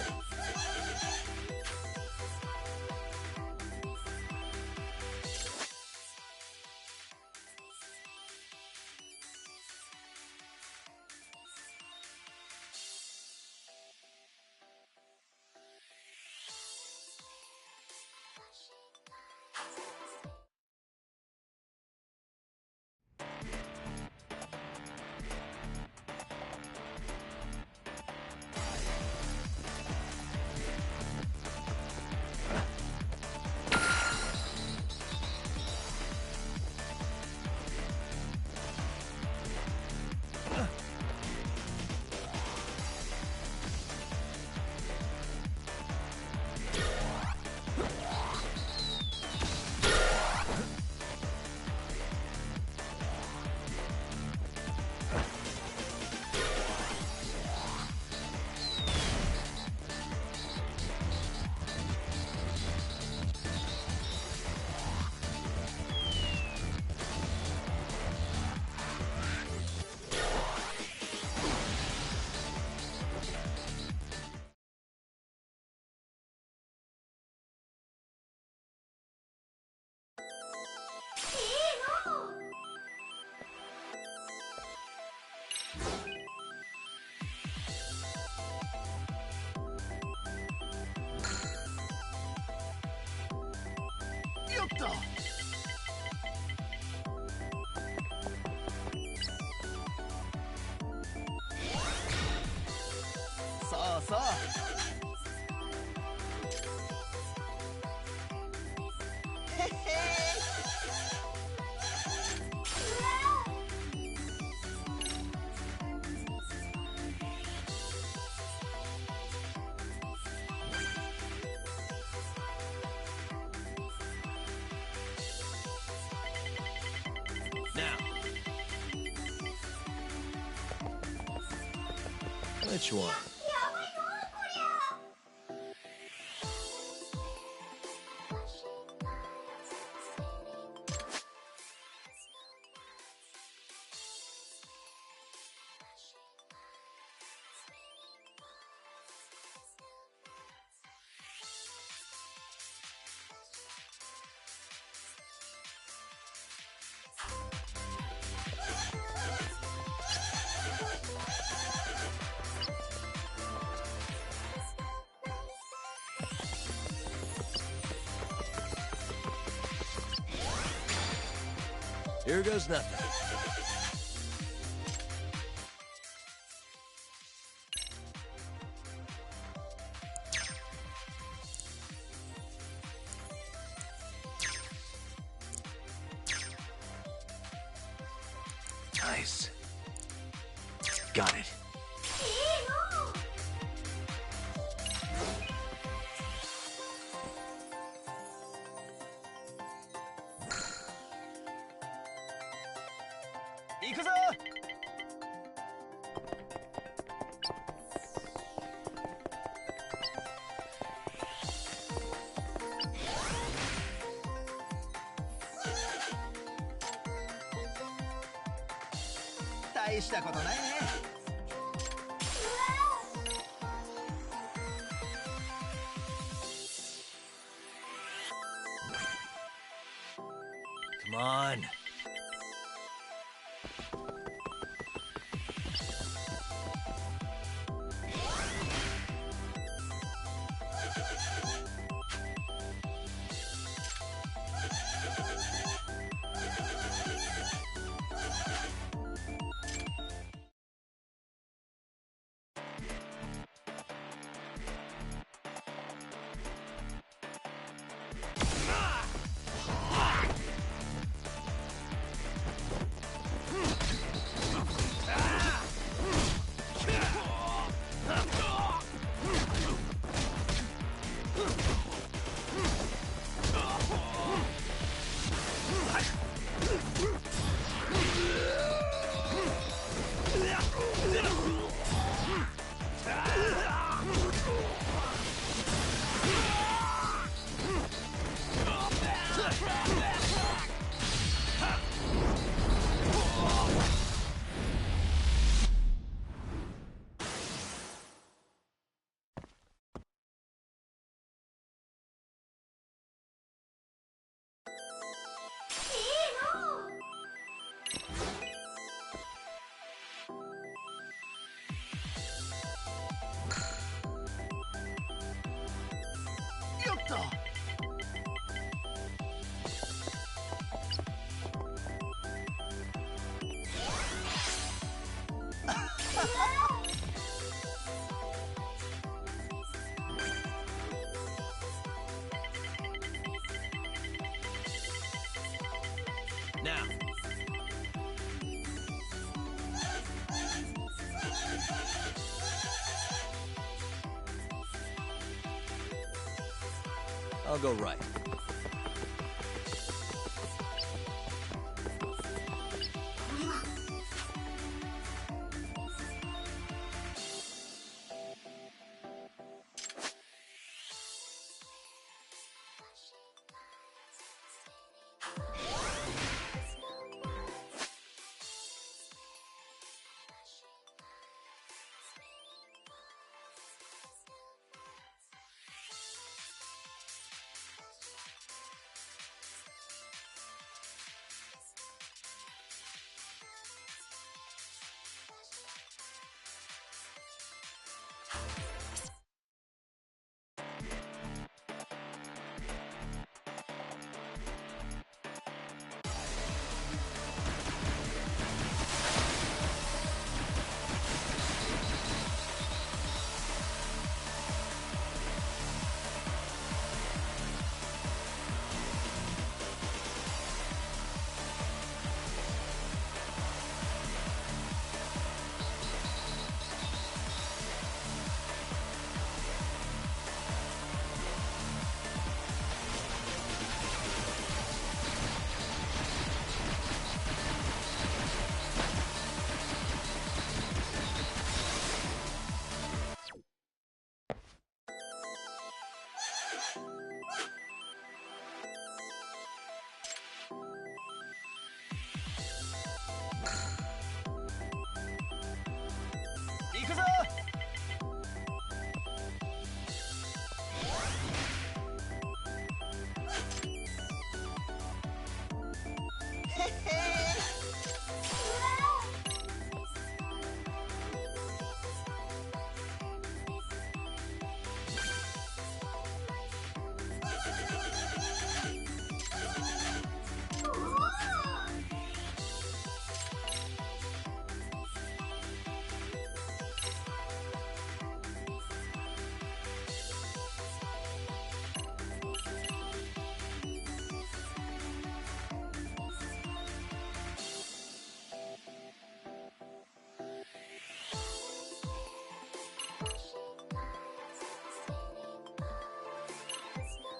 Which one? Here goes nothing. Nice. Got it. Come on. Now. I'll go right.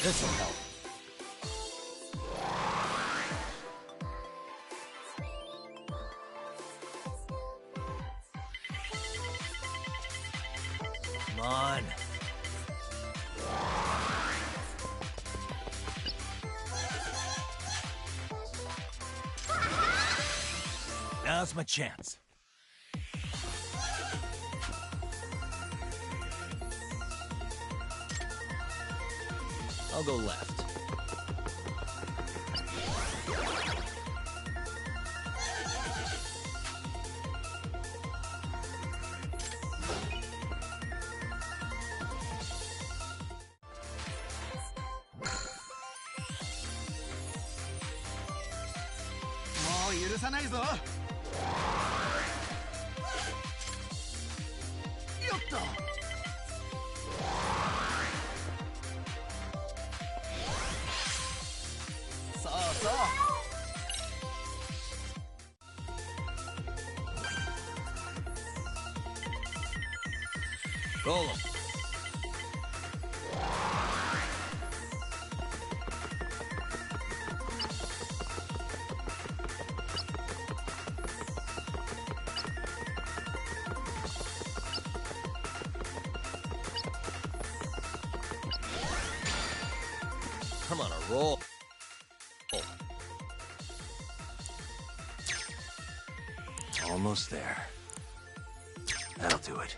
This'll help. Come on. Now's my chance. I'll go left. Roll 'em. I'm on a roll. Almost there. That'll do it.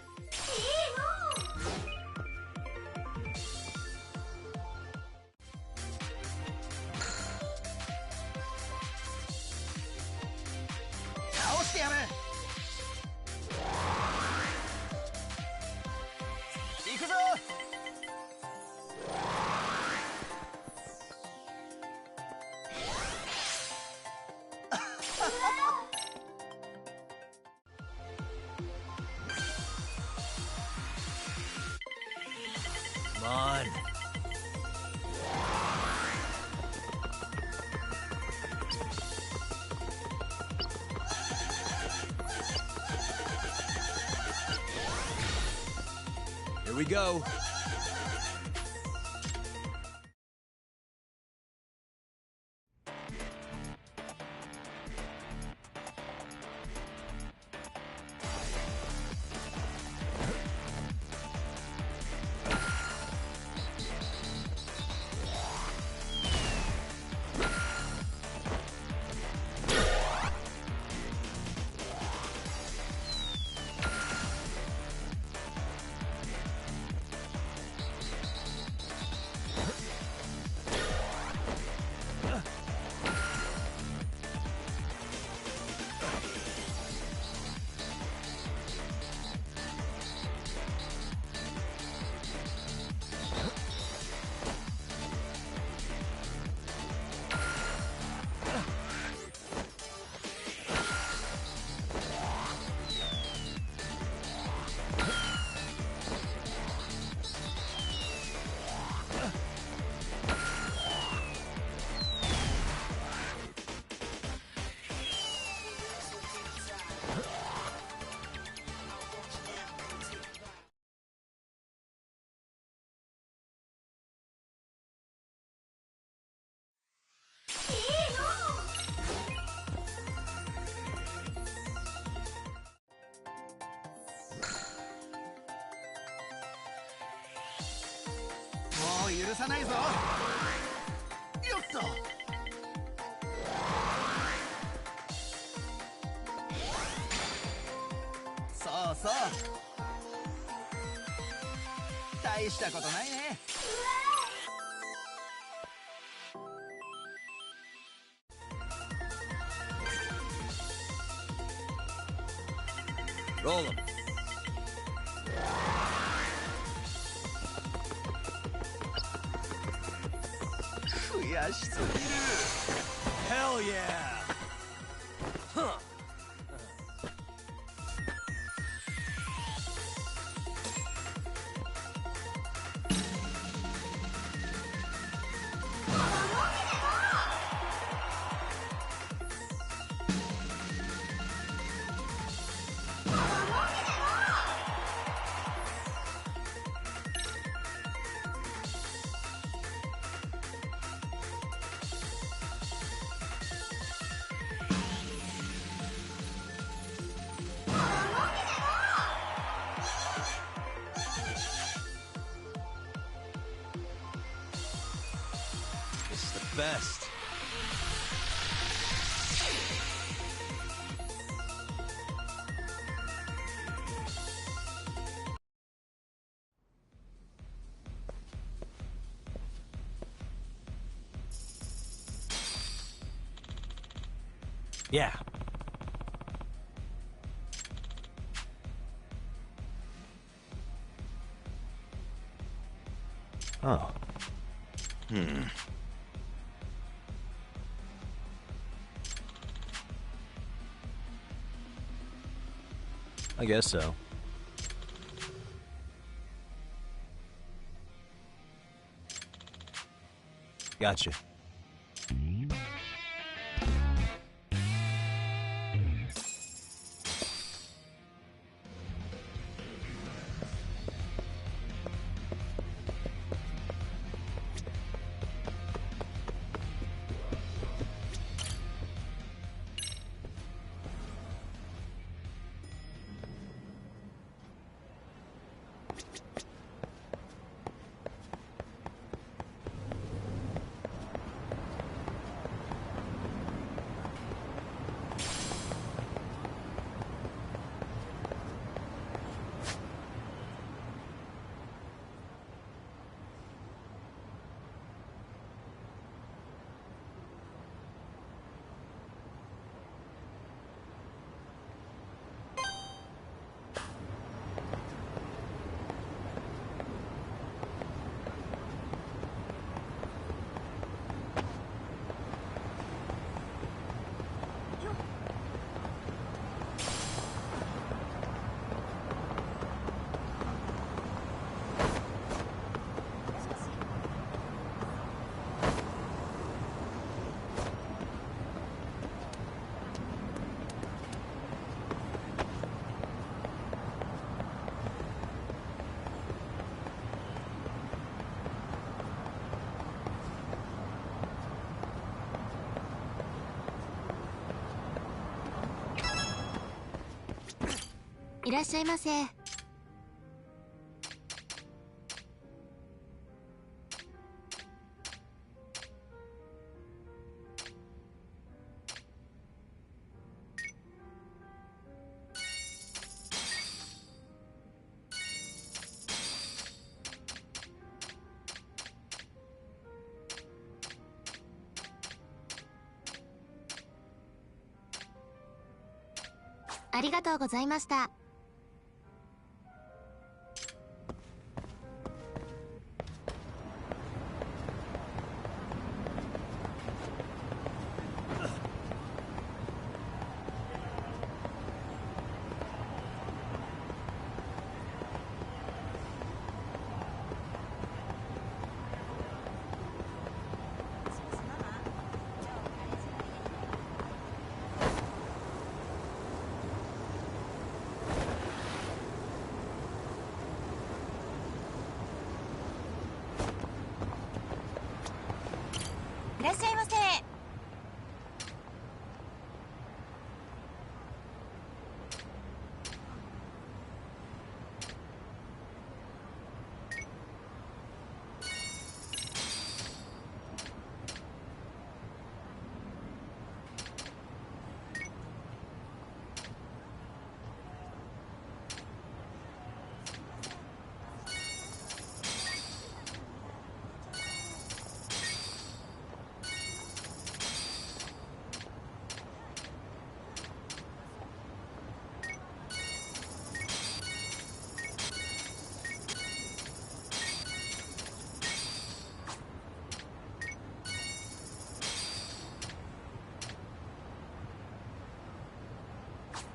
Come on. Here we go. Roll him. Hell yeah! Huh. This is the best. Yeah. Oh. I guess so. Gotcha. いらっしゃいませ。ありがとうございました。いらっしゃいませ。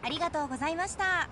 ありがとうございました。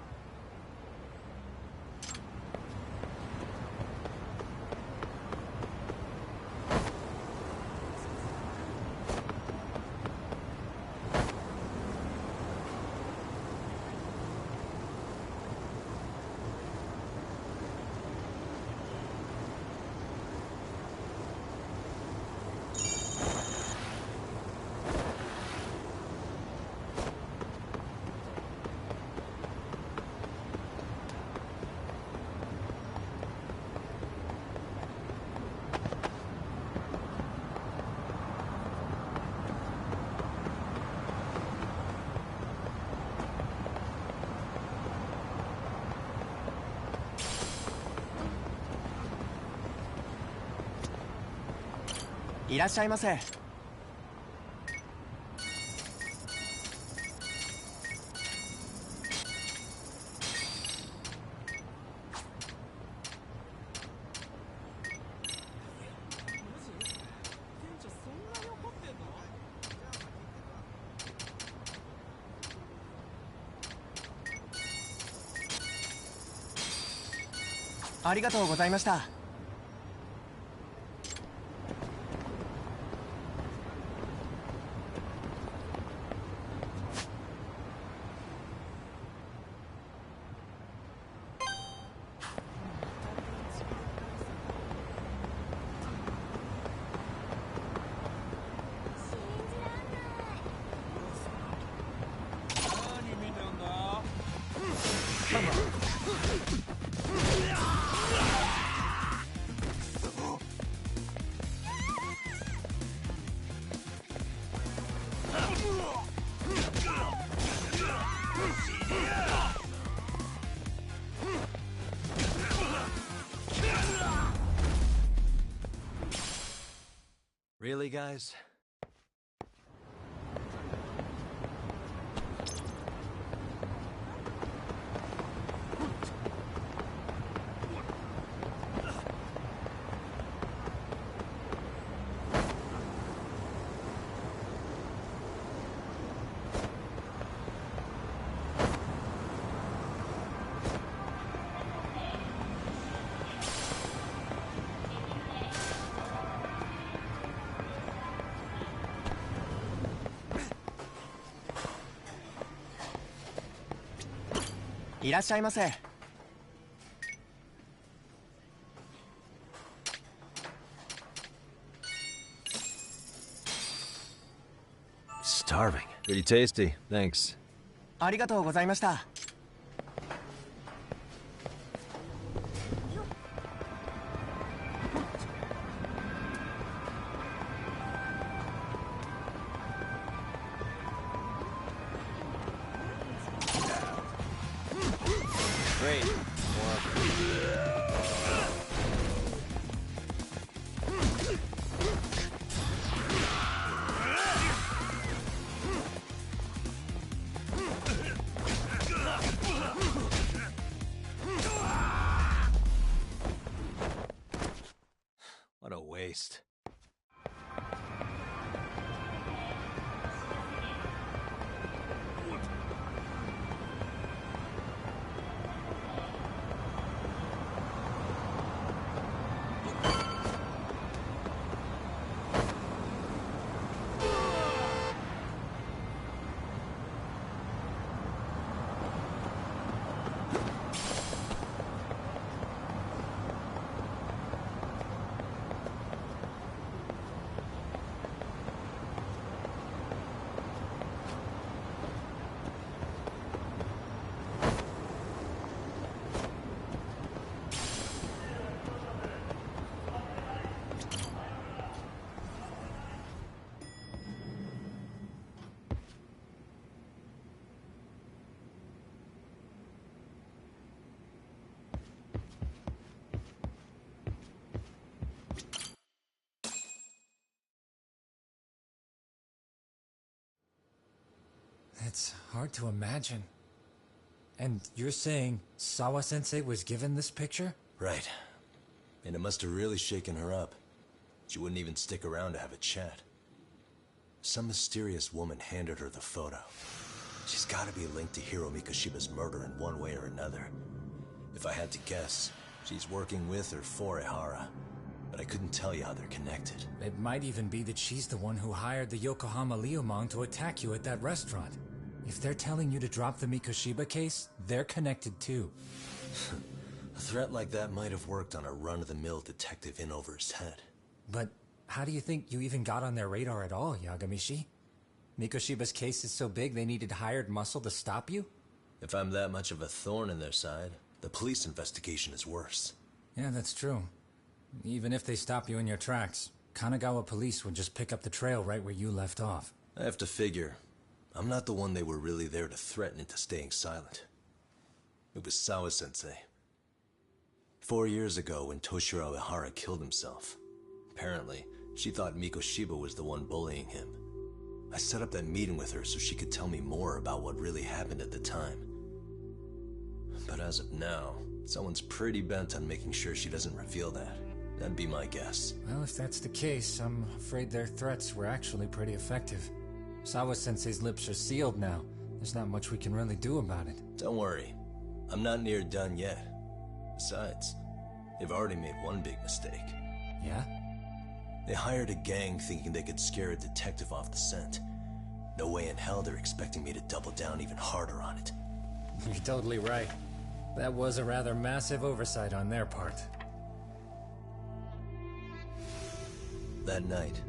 いらっしゃいませ。ありがとうございました。Really, guys?いらっしゃいませ。Starving. Pretty tasty. Thanks. ありがとうございました。Great. More. What a waste. It's hard to imagine. And you're saying Sawa-sensei was given this picture? Right. And it must have really shaken her up. She wouldn't even stick around to have a chat. Some mysterious woman handed her the photo. She's gotta be linked to Hiro Mikoshiba's murder in one way or another. If I had to guess, she's working with or for Ehara. But I couldn't tell you how they're connected. It might even be that she's the one who hired the Yokohama Liumang to attack you at that restaurant. If they're telling you to drop the Mikoshiba case, they're connected too. A threat like that might have worked on a run-of-the-mill detective in over his head. But how do you think you even got on their radar at all, Yagamishi? Mikoshiba's case is so big they needed hired muscle to stop you? If I'm that much of a thorn in their side, the police investigation is worse. Yeah, that's true. Even if they stop you in your tracks, Kanagawa police would just pick up the trail right where you left off. I have to figure, I'm not the one they were really there to threaten into staying silent. It was Sawa-sensei. 4 years ago, when Toshiro Ehara killed himself, apparently, she thought Mikoshiba was the one bullying him. I set up that meeting with her so she could tell me more about what really happened at the time. But as of now, someone's pretty bent on making sure she doesn't reveal that. That'd be my guess. Well, if that's the case, I'm afraid their threats were actually pretty effective. Sawa-sensei's lips are sealed now. There's not much we can really do about it. Don't worry. I'm not near done yet. Besides, they've already made one big mistake. Yeah? They hired a gang thinking they could scare a detective off the scent. No way in hell they're expecting me to double down even harder on it. You're totally right. That was a rather massive oversight on their part. That night,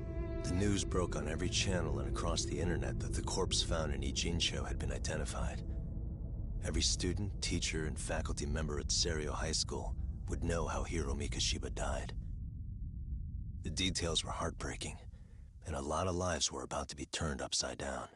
the news broke on every channel and across the internet that the corpse found in Ijincho had been identified. Every student, teacher, and faculty member at Serio High School would know how Hiro Mikoshiba died. The details were heartbreaking, and a lot of lives were about to be turned upside down.